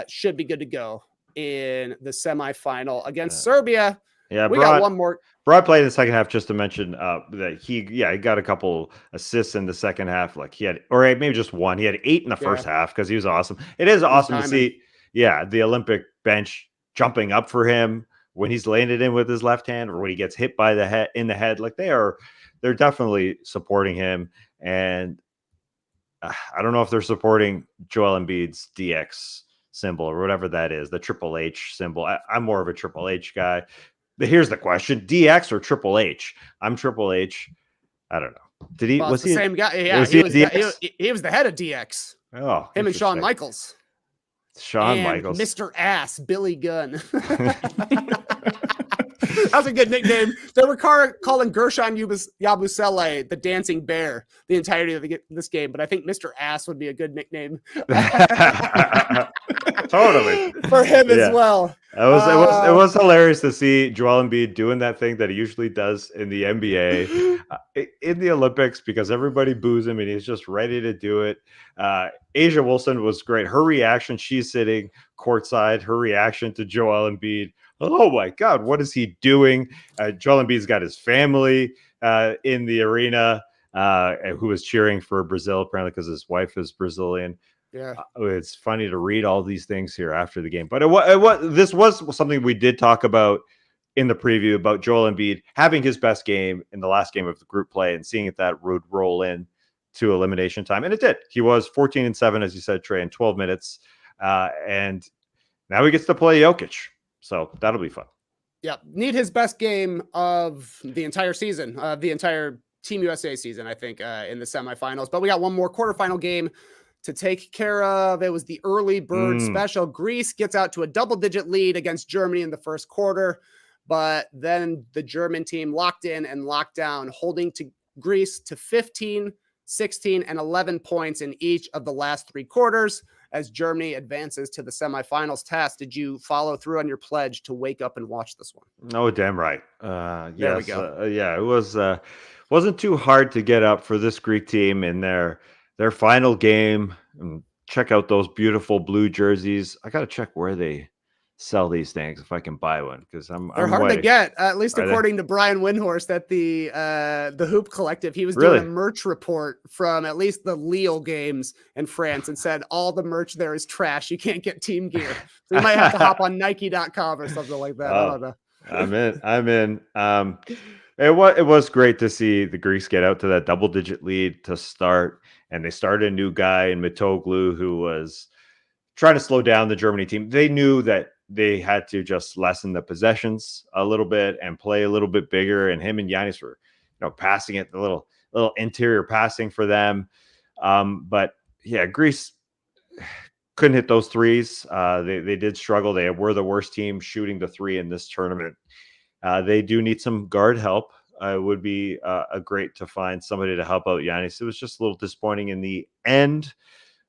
should be good to go in the semifinal against Serbia. Yeah, we got one more. Broad played in the second half, just to mention that he got a couple assists in the second half. Like he had, or maybe just one. He had 8 in the first half because he was awesome. It is awesome to see, the Olympic bench jumping up for him when he's landed in with his left hand, or when he gets hit by the head. Like they're definitely supporting him. And I don't know if they're supporting Joel Embiid's DX symbol or whatever that is, the Triple H symbol. I'm more of a Triple H guy. But here's the question: DX or Triple H? I'm Triple H. I don't know. Did he? Was he the same guy? Yeah, he was the head of DX. Oh, him and Shawn Michaels. Michaels, Mr. Ass, Billy Gunn. That's a good nickname. They were calling Gershon Yabusele the dancing bear the entirety of this game, but I think Mr. Ass would be a good nickname. Totally. For him as well. It was hilarious to see Joel Embiid doing that thing that he usually does in the NBA in the Olympics, because everybody boos him and he's just ready to do it. Asia Wilson was great. Her reaction, she's sitting courtside, her reaction to Joel Embiid. Oh my God, what is he doing? Joel Embiid's got his family in the arena who was cheering for Brazil, apparently because his wife is Brazilian. Yeah, it's funny to read all these things here after the game. But this was something we did talk about in the preview, about Joel Embiid having his best game in the last game of the group play and seeing if that would roll in to elimination time. And it did. He was 14-7, as you said, Trey, in 12 minutes. And now he gets to play Jokic. So that'll be fun. Yeah. Need his best game of the entire season, the entire Team USA season, I think, in the semifinals. But we got one more quarterfinal game to take care of. It was the early bird special. Greece gets out to a double-digit lead against Germany in the first quarter, but then the German team locked in and locked down, holding to Greece to 15, 16, and 11 points in each of the last 3 quarters as Germany advances to the semifinals. Tass, did you follow through on your pledge to wake up and watch this one? Oh, damn right. There we go. Yeah, it was wasn't too hard to get up for this Greek team in their final game. And check out those beautiful blue jerseys. I gotta check where they sell these things if I can buy one, because they're hard to get, at least according to Brian Windhorst at the Hoop Collective. He was doing a merch report from at least the Lille games in France and said all the merch there is trash. You can't get team gear, so you might have to hop on Nike.com or something like that. I don't know. I'm in. It was great to see the Greeks get out to that double-digit lead to start, and they started a new guy in Mitoglu who was trying to slow down the Germany team. They knew that they had to just lessen the possessions a little bit and play a little bit bigger. And him and Giannis were, passing it, the little interior passing for them. But yeah, Greece couldn't hit those threes. They did struggle. They were the worst team shooting the 3 in this tournament. They do need some guard help. It would be great to find somebody to help out Giannis. It was just a little disappointing in the end.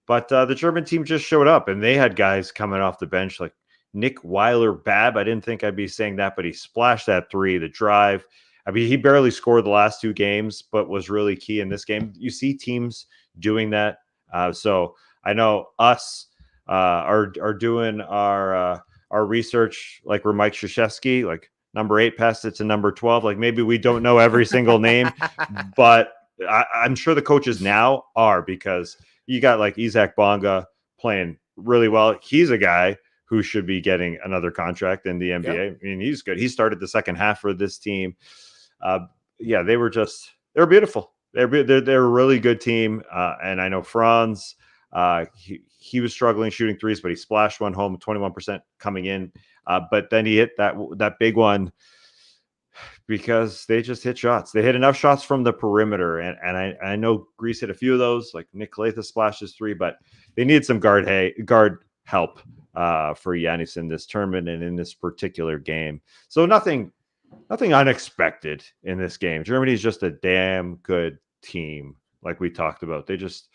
But the German team just showed up, and they had guys coming off the bench like Nick Weiler-Babb. I didn't think I'd be saying that, but he splashed that 3, the drive. I mean, he barely scored the last 2 games, but was really key in this game. You see teams doing that. So I know us are doing our research like we're Mike Krzyzewski, like number 8 passed it to number 12. Like maybe we don't know every single name, but I'm sure the coaches now are, because you got like Isaac Bonga playing really well. He's a guy who should be getting another contract in the NBA. Yep. I mean, he's good. He started the second half for this team. Yeah, they were beautiful. They're a really good team. And I know Franz, he was struggling shooting threes, but he splashed one home, 21% coming in. But then he hit that big one because they just hit shots. They hit enough shots from the perimeter. And I know Greece hit a few of those, like Nick Lathis splashes 3, but they need some guard help for Giannis in this tournament and in this particular game. So nothing unexpected in this game. Germany is just a damn good team, like we talked about. They just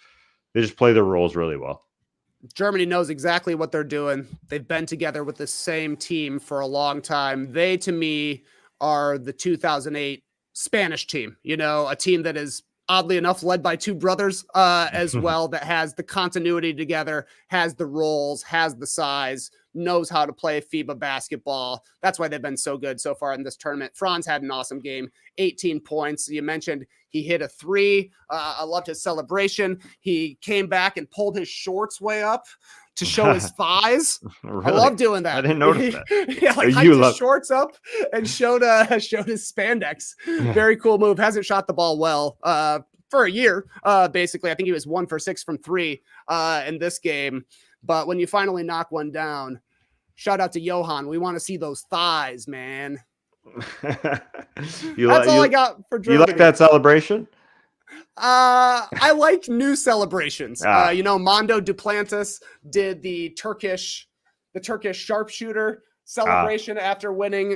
play their roles really well. Germany knows exactly what they're doing. They've been together with the same team for a long time. They, to me, are the 2008 Spanish team, a team that is oddly enough led by 2 brothers as well, that has the continuity together, has the roles, has the size, knows how to play FIBA basketball. That's why they've been so good so far in this tournament. Franz had an awesome game, 18 points. You mentioned he hit a 3. I loved his celebration. He came back and pulled his shorts way up to show his thighs. Really? I love doing that. I didn't notice that. Yeah, like hiked his shorts up and showed his spandex. Yeah. Very cool move. Hasn't shot the ball well for a year. Basically, I think he was 1 for 6 from 3 in this game. But when you finally knock one down, shout out to Johan. We want to see those thighs, man. That's all I got for Germany. You like that celebration? I like new celebrations. Mondo Duplantis did the Turkish sharpshooter celebration after winning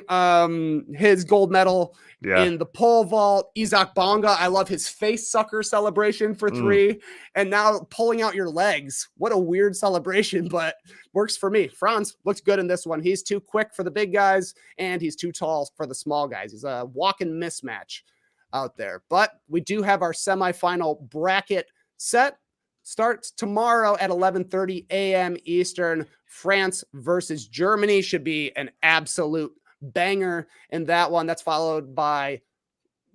his gold medal in the pole vault. Isaac Bonga, I love his face sucker celebration for 3. And now pulling out your legs. What a weird celebration, but works for me. Franz looks good in this one. He's too quick for the big guys, and he's too tall for the small guys. He's a walking mismatch out there. But we do have our semifinal bracket set. Starts tomorrow at 11:30 a.m. Eastern. France versus Germany should be an absolute banger in that one. That's followed by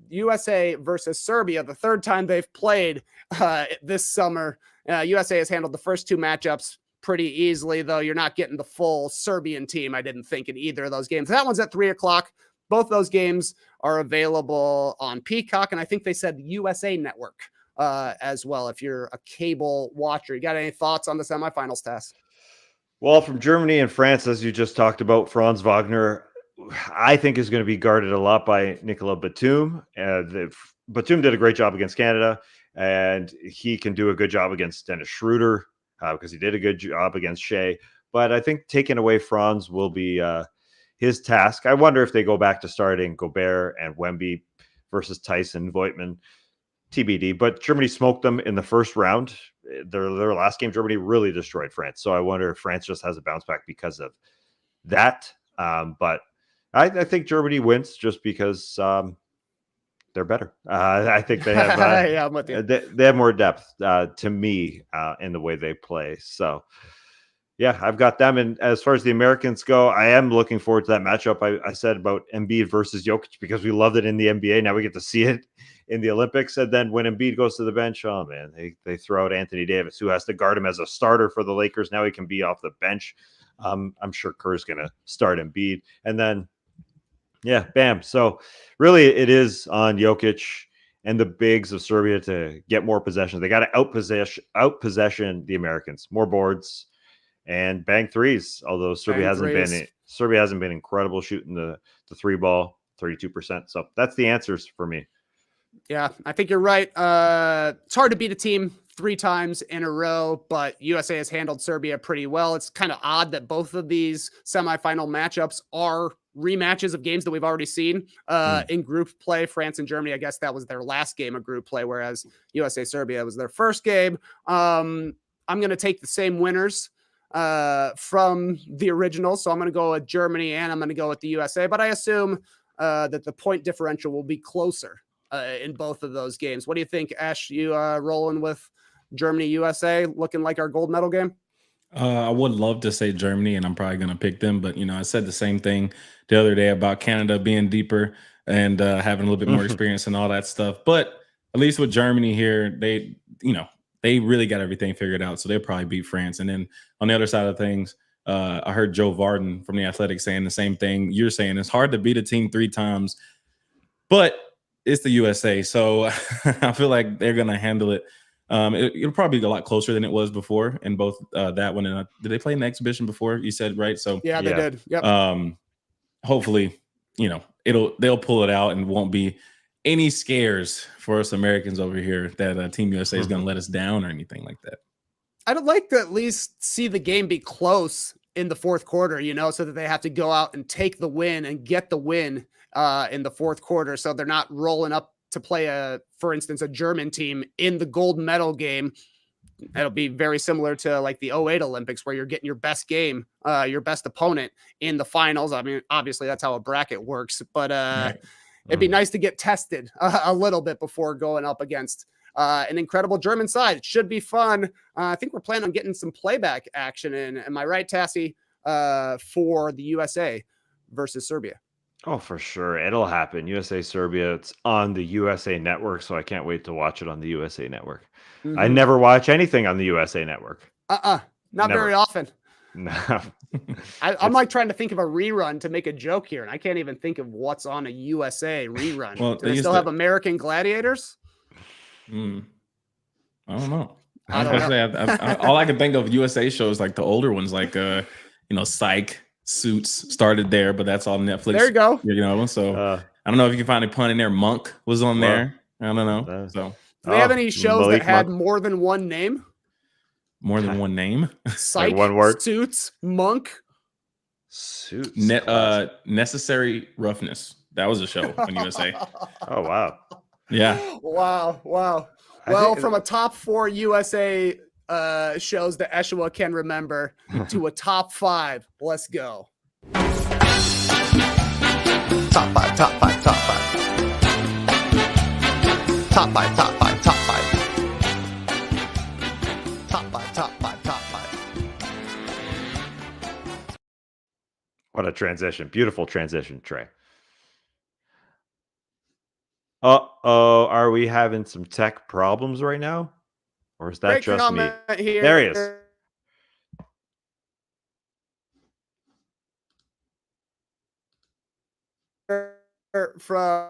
USA versus Serbia, the 3rd time they've played this summer. USA has handled the first 2 matchups pretty easily, though. You're not getting the full Serbian team, I didn't think, in either of those games. That one's at 3 o'clock. Both those games are available on Peacock, and I think they said USA Network as well, if you're a cable watcher. You got any thoughts on the semifinals, Tess? Well, from Germany and France, as you just talked about, Franz Wagner, I think is going to be guarded a lot by Nicolas Batum. Batum did a great job against Canada. and he can do a good job against Dennis Schroeder because he did a good job against Shea. But I think taking away Franz will be his task. I wonder if they go back to starting Gobert and Wemby versus Tyson, Voigtman, TBD. But Germany smoked them in the first round. Their last game, Germany really destroyed France. So I wonder if France just has a bounce back because of that. But I think Germany wins just because they're better. I think they have Yeah, I'm with you. they have more depth to me in the way they play. So yeah, I've got them. And as far as the Americans go, I am looking forward to that matchup. I said about Embiid versus Jokic because we loved it in the NBA. Now we get to see it in the Olympics. And then when Embiid goes to the bench, oh man, they throw out Anthony Davis, who has to guard him as a starter for the Lakers. Now he can be off the bench. I'm sure Kerr's going to start Embiid. And then, yeah, bam. So really it is on Jokic and the bigs of Serbia to get more possessions. They got to outpossession the Americans, more boards, and bang threes. Although Serbia hasn't been incredible shooting the three ball, 32%. So that's the answers for me. Yeah, I think you're right. It's hard to beat a team 3 times in a row, but USA has handled Serbia pretty well. It's kind of odd that both of these semifinal matchups are rematches of games that we've already seen in group play. France and Germany, I guess that was their last game of group play, whereas USA Serbia was their first game. I'm going to take the same winners from the original. So I'm going to go with Germany and I'm going to go with the USA, but I assume that the point differential will be closer in both of those games. What do you think, Ash? You rolling with Germany, USA, looking like our gold medal game? I would love to say Germany, and I'm probably going to pick them. But, I said the same thing the other day about Canada being deeper and having a little bit more experience and all that stuff. But at least with Germany here, they really got everything figured out. So they'll probably beat France. And then on the other side of things, I heard Joe Varden from the Athletic saying the same thing you're saying. It's hard to beat a team 3 times, but it's the USA. So I feel like they're going to handle it. It'll probably be a lot closer than it was before in both that one and did they play an exhibition before? You said, right? So yeah, they did. Yep. Hopefully, they'll pull it out and won't be any scares for us Americans over here that Team USA is going to let us down or anything like that. I'd like to at least see the game be close in the fourth quarter, so that they have to go out and take the win and get the win in the fourth quarter. So they're not rolling up to play for instance, a German team in the gold medal game. It'll be very similar to like the 08 Olympics where you're getting your best game, your best opponent in the finals. I mean, obviously that's how a bracket works, but it'd be nice to get tested a little bit before going up against an incredible German side. It should be fun. I think we're planning on getting some playback action in. Am I right, Tassie, for the USA versus Serbia? Oh, for sure. It'll happen. USA Serbia. It's on the USA Network, so I can't wait to watch it on the USA Network. I never watch anything on the USA Network. Not never. Very often. No. I'm like trying to think of a rerun to make a joke here, and I can't even think of what's on a USA rerun. Well, do they still have American Gladiators? I don't know. I don't know. All I can think of USA shows like the older ones, like Psych, Suits started there, but that's all Netflix. There you go. So I don't know if you can find a pun in there. Monk was on there. I don't know. So do they have any shows Malik that had more than one name? More than one name? Psych, like one word. Suits, Monk. Suits. Necessary Roughness. That was a show on USA. Oh wow. Yeah. Wow. Well, from a top 4 USA shows that Eshua can remember to a top 5. Let's go. Top 5, top 5, top 5. Top 5, top 5, top 5. Top 5, top 5, top 5. What a transition. Beautiful transition, Trey. Uh-oh, are we having some tech problems right now? Or is that Great just me? Here. There he is. From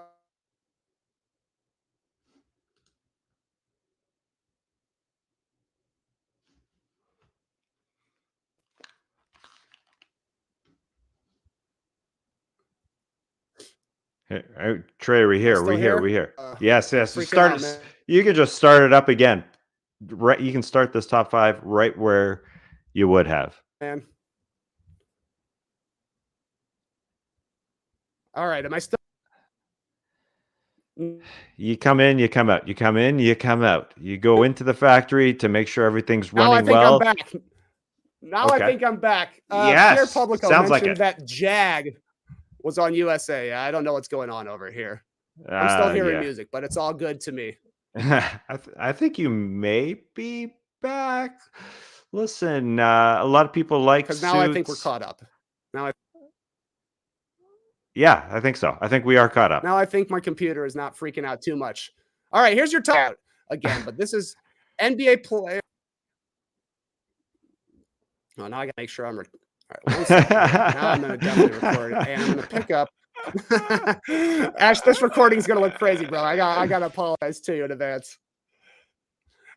Hey, Trey, we Am I here. still We here. here? We here. Yes. Freaking Start. out, man. You can just start it up again. Right. You can start this top 5 right where you would have. Man. All right. Am I still? You come in, you come out. You come in, you come out. You go into the factory to make sure everything's Now I running think well. I'm back. Now I Okay. think I'm back. Pierre Yes. Publico Sounds like mentioned it. that Jag was on USA. I don't know what's going on over here. I'm still hearing Yeah. music, but it's all good to me. I think you may be back. Listen, a lot of people like Because suits. now I think we're caught up. Yeah, I think so. I think we are caught up. Now I think my computer is not freaking out too much. All right, here's your top again, but this is NBA player. Oh, now I gotta make sure I'm. All right, 1 second. Now I'm gonna definitely record it, and I'm gonna pick up. Ash, this recording is gonna look crazy, bro. I gotta apologize to you in advance.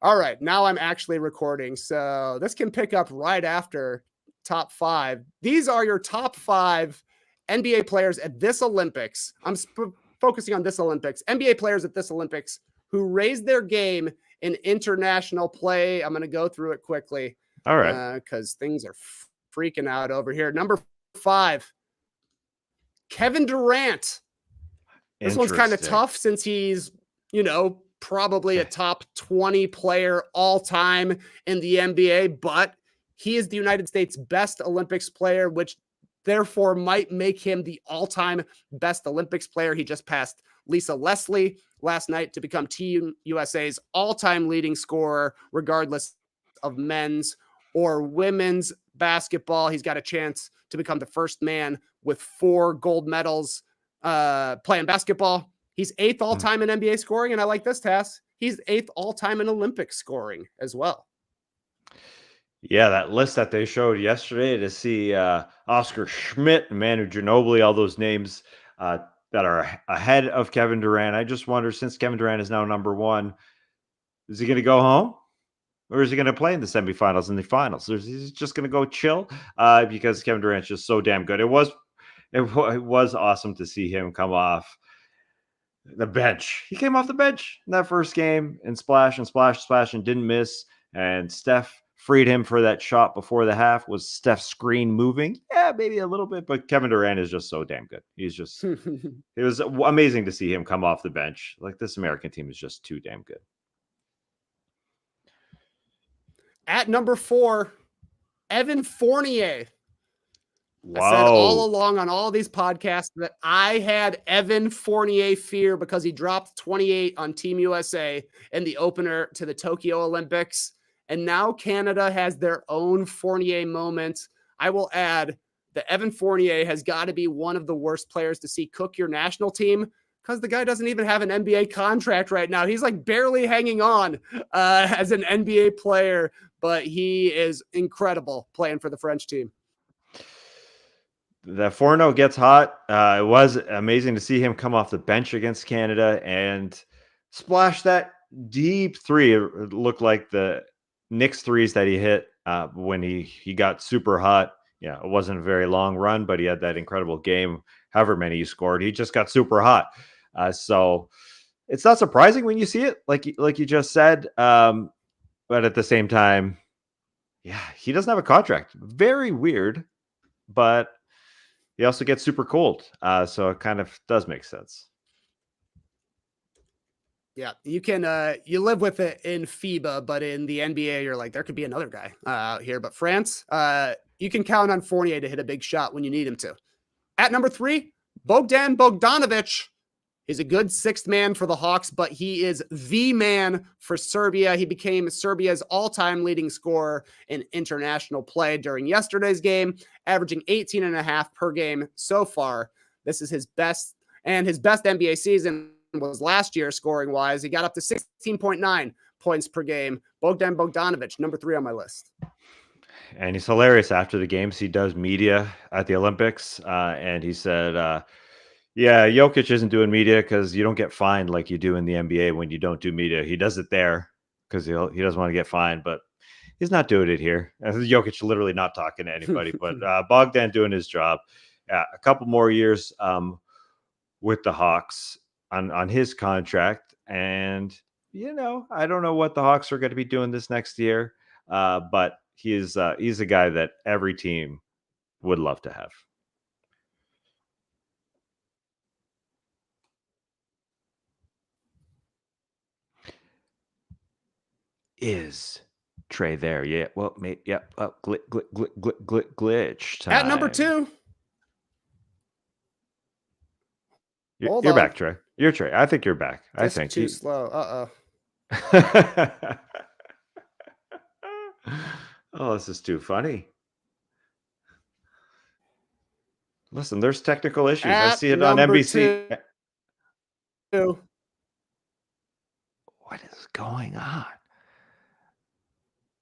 All right, now I'm actually recording, so this can pick up right after top 5. These are your top 5 NBA players at this Olympics. I'm focusing on this Olympics. NBA players at this Olympics who raised their game in international play. I'm going to go through it quickly. All right. Because things are freaking out over here. Number 5, Kevin Durant. This one's kind of tough since he's, probably a top 20 player all time in the NBA, but he is the United States' best Olympics player, which therefore might make him the all-time best Olympics player. He just passed Lisa Leslie last night to become Team USA's all-time leading scorer, regardless of men's or women's basketball. He's got a chance to become the first man with 4 gold medals playing basketball. He's 8th all-time in NBA scoring, and I like this, Tass. He's 8th all-time in Olympic scoring as well. Yeah, that list that they showed yesterday to see Oscar Schmidt, Manu Ginobili, all those names that are ahead of Kevin Durant. I just wonder, since Kevin Durant is now number 1, is he going to go home? Or is he going to play in the semifinals and the finals? Or is he just going to go chill? Because Kevin Durant's just so damn good. It was awesome to see him come off the bench. He came off the bench in that first game and splash and didn't miss. And Steph freed him for that shot before the half. Was Steph's screen moving? Yeah, maybe a little bit, but Kevin Durant is just so damn good. He's just, it was amazing to see him come off the bench. Like, this American team is just too damn good. At number 4, Evan Fournier. Wow. I said all along on all these podcasts that I had Evan Fournier fear because he dropped 28 on Team USA in the opener to the Tokyo Olympics. And now Canada has their own Fournier moment. I will add that Evan Fournier has got to be one of the worst players to see cook your national team, because the guy doesn't even have an NBA contract right now. He's like barely hanging on as an NBA player, but he is incredible playing for the French team. The 4-0 gets hot. It was amazing to see him come off the bench against Canada and splash that deep 3. It looked like the Knicks threes that he hit when he got super hot. Yeah, it wasn't a very long run, but he had that incredible game. However many he scored, he just got super hot. So it's not surprising when you see it, like you just said. But at the same time, yeah, he doesn't have a contract. Very weird, but he also gets super cold. So it kind of does make sense. Yeah, you can you live with it in FIBA, but in the NBA, you're like, there could be another guy out here. But France, you can count on Fournier to hit a big shot when you need him to. At number 3, Bogdan Bogdanovic. He's a good 6th man for the Hawks, but he is the man for Serbia. He became Serbia's all-time leading scorer in international play during yesterday's game, averaging 18.5 per game so far. This is his best, and his best NBA season was last year scoring wise. He got up to 16.9 points per game. Bogdan Bogdanovic, number 3 on my list. And he's hilarious after the games. He does media at the Olympics. And he said, yeah, Jokic isn't doing media because you don't get fined like you do in the NBA when you don't do media. He does it there because he doesn't want to get fined, but he's not doing it here. Jokic literally not talking to anybody, but Bogdan doing his job. A couple more years with the Hawks on his contract. And, I don't know what the Hawks are going to be doing this next year, but he's a guy that every team would love to have. Is Trey there? Yeah. Well, yep. Yeah, glitch time. At number 2. You're back, Trey. You're Trey. I think you're back. I think too slow. Oh, this is too funny. Listen, there's technical issues. I see it on NBC. 2. What is going on?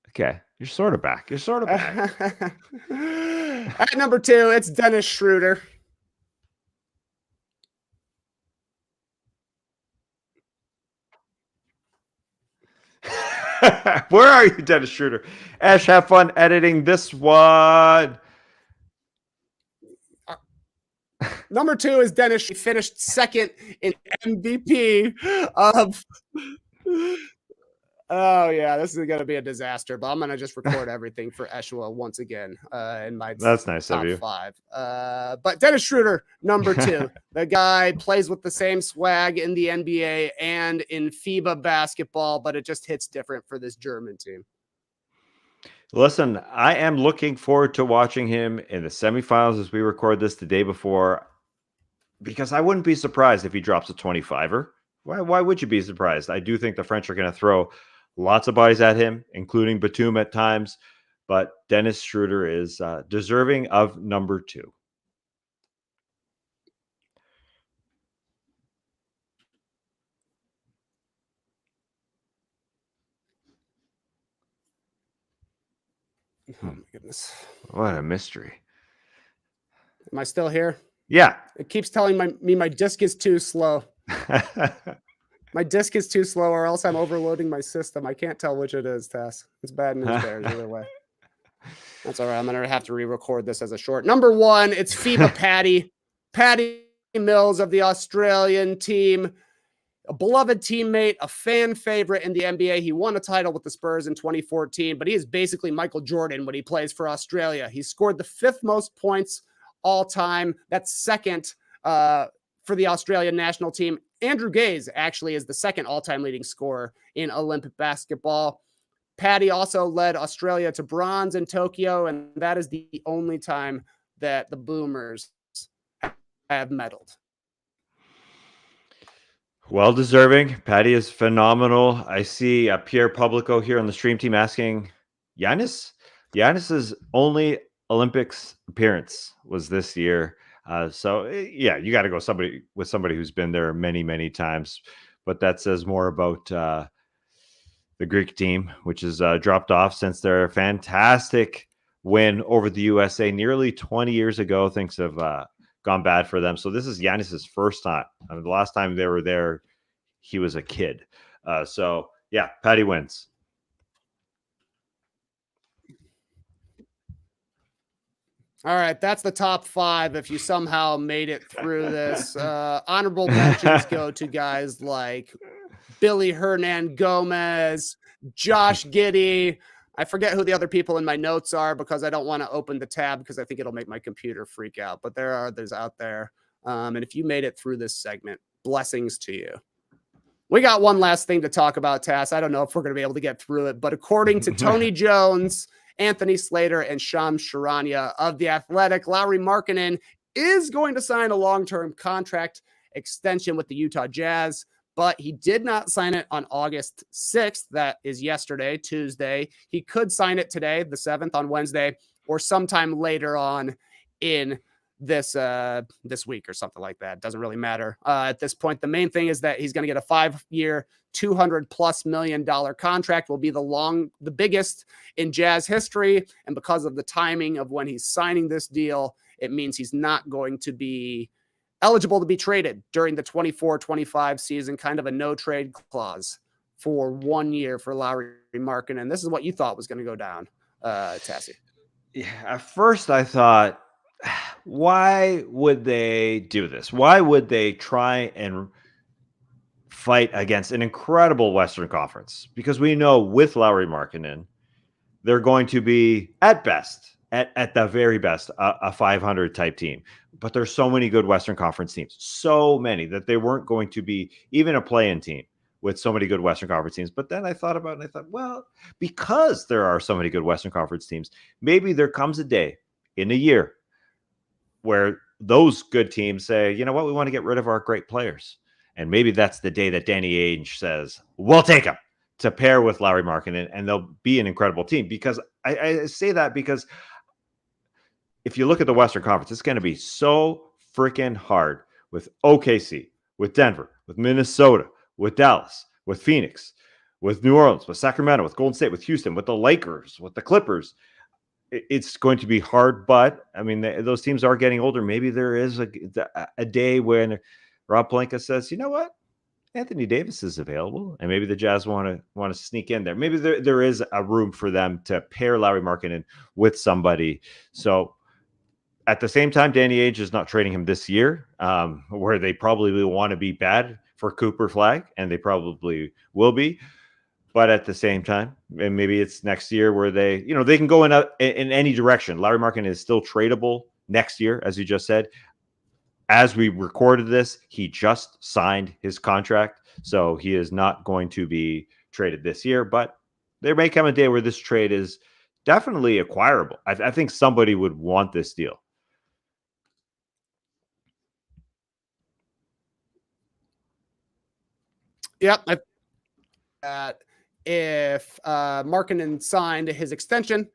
Okay, you're sort of back. At number 2, it's Dennis Schroeder. Where are you, Dennis Schroeder? Ash, have fun editing this one. Number 2 is Dennis. He finished second in MVP of. Oh yeah, this is going to be a disaster. But I'm going to just record everything for Jeshua once again in my That's nice top of you. 5. But Dennis Schroeder, number 2, the guy plays with the same swag in the NBA and in FIBA basketball, but it just hits different for this German team. Listen, I am looking forward to watching him in the semifinals as we record this the day before, because I wouldn't be surprised if he drops a 25er. Why would you be surprised? I do think the French are going to throw lots of bodies at him, including Batum at times, but Dennis Schroeder is deserving of number 2. Oh my goodness. What a mystery. Am I still here? Yeah. It keeps telling me my disk is too slow. My disk is too slow, or else I'm overloading my system. I can't tell which it is, Tess. It's bad news bears either way. That's all right. I'm going to have to re-record this as a short. Number 1, it's FIBA Patty. Patty Mills of the Australian team. A beloved teammate, a fan favorite in the NBA. He won a title with the Spurs in 2014, but he is basically Michael Jordan when he plays for Australia. He scored the 5th most points all time. That's second for the Australian national team. Andrew Gaze actually is the second all-time leading scorer in Olympic basketball. Patty also led Australia to bronze in Tokyo, and that is the only time that the Boomers have medaled. Well deserving. Patty is phenomenal. I see Pierre Publico here on the stream team asking, Giannis's only Olympics appearance was this year. So yeah, you got to go somebody who's been there many, many times. But that says more about the Greek team, which has dropped off since their fantastic win over the USA nearly 20 years ago. Things have gone bad for them. So this is Giannis's first time. I mean, the last time they were there, he was a kid. So yeah, Patty wins. All right, that's the top 5. If you somehow made it through this, honorable mentions go to guys like Billy Hernan Gomez, Josh Giddey. I forget who the other people in my notes are because I don't want to open the tab because I think it'll make my computer freak out. But there are others out there. And if you made it through this segment, blessings to you. We got one last thing to talk about, Tass. I don't know if we're going to be able to get through it, but according to Tony Jones, Anthony Slater, and Shams Charania of The Athletic, Lauri Markkanen is going to sign a long-term contract extension with the Utah Jazz, but he did not sign it on August 6th. That is yesterday, Tuesday. He could sign it today, the 7th, on Wednesday, or sometime later on in this week or something like that. Doesn't really matter at this point. The main thing is that he's going to get a 5-year, $200+ million contract. Will be the biggest in Jazz history, and because of the timing of when he's signing this deal, it means he's not going to be eligible to be traded during the 24-25 season. Kind of a no trade clause for 1 year for Lauri Markkanen. This is what you thought was going to go down, Tassie. Yeah, at first I thought, why would they do this? Why would they try and fight against an incredible Western Conference? Because we know with Lauri Markkanen, they're going to be at best, at the very best, a 500 type team. But there's so many good Western Conference teams, so many that they weren't going to be even a play-in team with so many good Western Conference teams. But then I thought about it and I thought, well, because there are so many good Western Conference teams, maybe there comes a day in a year where those good teams say, you know what, we want to get rid of our great players. And maybe that's the day that Danny Ainge says, we'll take him to pair with Lauri Markkanen, and they'll be an incredible team. Because I say that because if you look at the Western Conference, it's going to be so freaking hard with OKC, with Denver, with Minnesota, with Dallas, with Phoenix, with New Orleans, with Sacramento, with Golden State, with Houston, with the Lakers, with the Clippers. It's going to be hard, but I mean, those teams are getting older. Maybe there is a day when Rob Pelinka says, you know what? Anthony Davis is available, and maybe the Jazz want to sneak in there. Maybe there is a room for them to pair Lauri Markkanen with somebody. So at the same time, Danny Ainge is not trading him this year, where they probably will want to be bad for Cooper Flag, and they probably will be. But at the same time, and maybe it's next year where they can go in any direction. Lauri Markkanen is still tradable next year, as you just said. As we recorded this, he just signed his contract, so he is not going to be traded this year. But there may come a day where this trade is definitely acquirable. I think somebody would want this deal. Yep. If Markkanen signed his extension,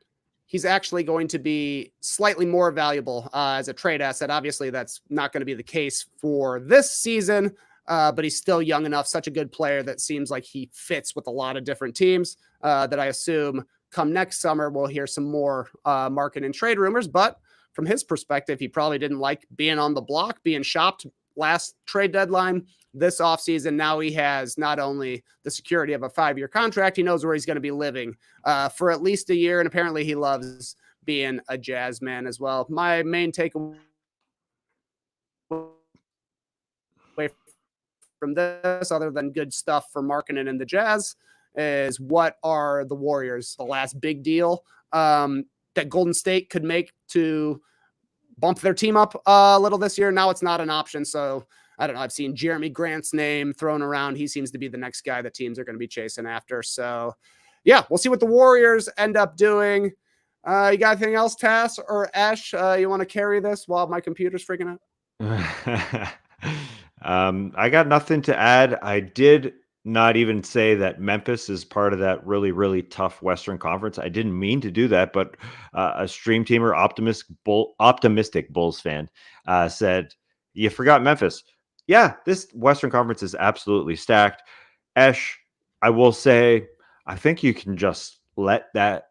he's actually going to be slightly more valuable as a trade asset. Obviously, that's not going to be the case for this season, but he's still young enough, such a good player that seems like he fits with a lot of different teams that I assume come next summer we'll hear some more Markkanen trade rumors. But from his perspective, he probably didn't like being on the block, being shopped last trade deadline. This offseason, now he has not only the security of a 5-year contract, he knows where he's going to be living for at least a year. And apparently he loves being a Jazz man as well. My main takeaway from this, other than good stuff for Markkanen and the Jazz, is what are the Warriors, the last big deal that Golden State could make to bump their team up a little this year. Now it's not an option. So I don't know. I've seen Jeremy Grant's name thrown around. He seems to be the next guy that teams are going to be chasing after. So yeah, we'll see what the Warriors end up doing. You got anything else, Tass or Ash? You want to carry this while my computer's freaking out? I got nothing to add. I did not even say that Memphis is part of that really, really tough Western Conference. I didn't mean to do that, but a stream teamer, optimistic Bulls fan, said, you forgot Memphis. Yeah, this Western Conference is absolutely stacked. Esh, I will say, I think you can just let that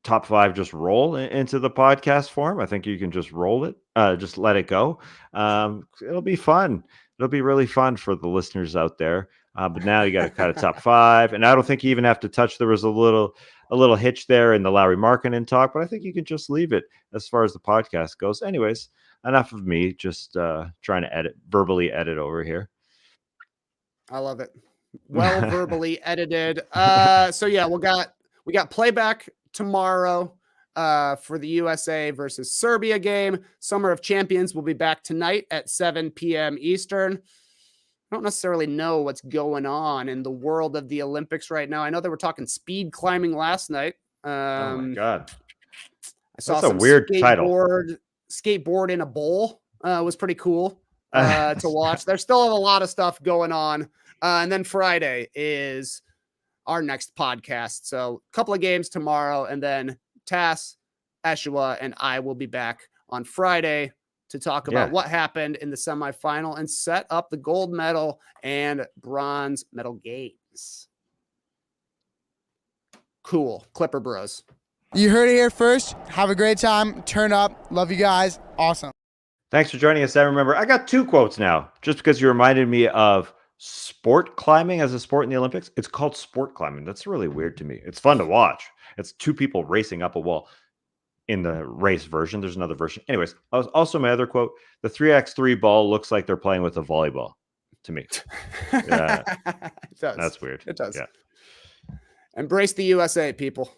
top 5 just roll into the podcast form. I think you can just roll it, just let it go. It'll be fun. It'll be really fun for the listeners out there. But now you got to cut a top 5, and I don't think you even have to touch. There was a little hitch there in the Lauri Markkanen talk, but I think you can just leave it as far as the podcast goes. Anyways, enough of me just trying to verbally edit over here. I love it. Well, verbally edited. So yeah, we got playback tomorrow for the USA versus Serbia game. Summer of Champions will be back tonight at 7 p.m. Eastern. I don't necessarily know what's going on in the world of the Olympics right now. I know they were talking speed climbing last night. Oh my God. I saw That's a some weird title. Skateboard in a bowl was pretty cool to watch. There's still a lot of stuff going on. And then Friday is our next podcast. So a couple of games tomorrow, and then Tass, Jeshua, and I will be back on Friday to talk about what happened in the semifinal and set up the gold medal and bronze medal games. Cool. Clipper Bros. You heard it here first. Have a great time. Turn up. Love you guys. Awesome. Thanks for joining us. I remember I got 2 quotes now, just because you reminded me of sport climbing as a sport in the Olympics. It's called sport climbing. That's really weird to me. It's fun to watch. It's 2 people racing up a wall. in the race version. There's another version. Anyways, also my other quote: the 3x3 ball looks like they're playing with a volleyball to me. It does. That's weird. It does. Yeah. Embrace the USA, people.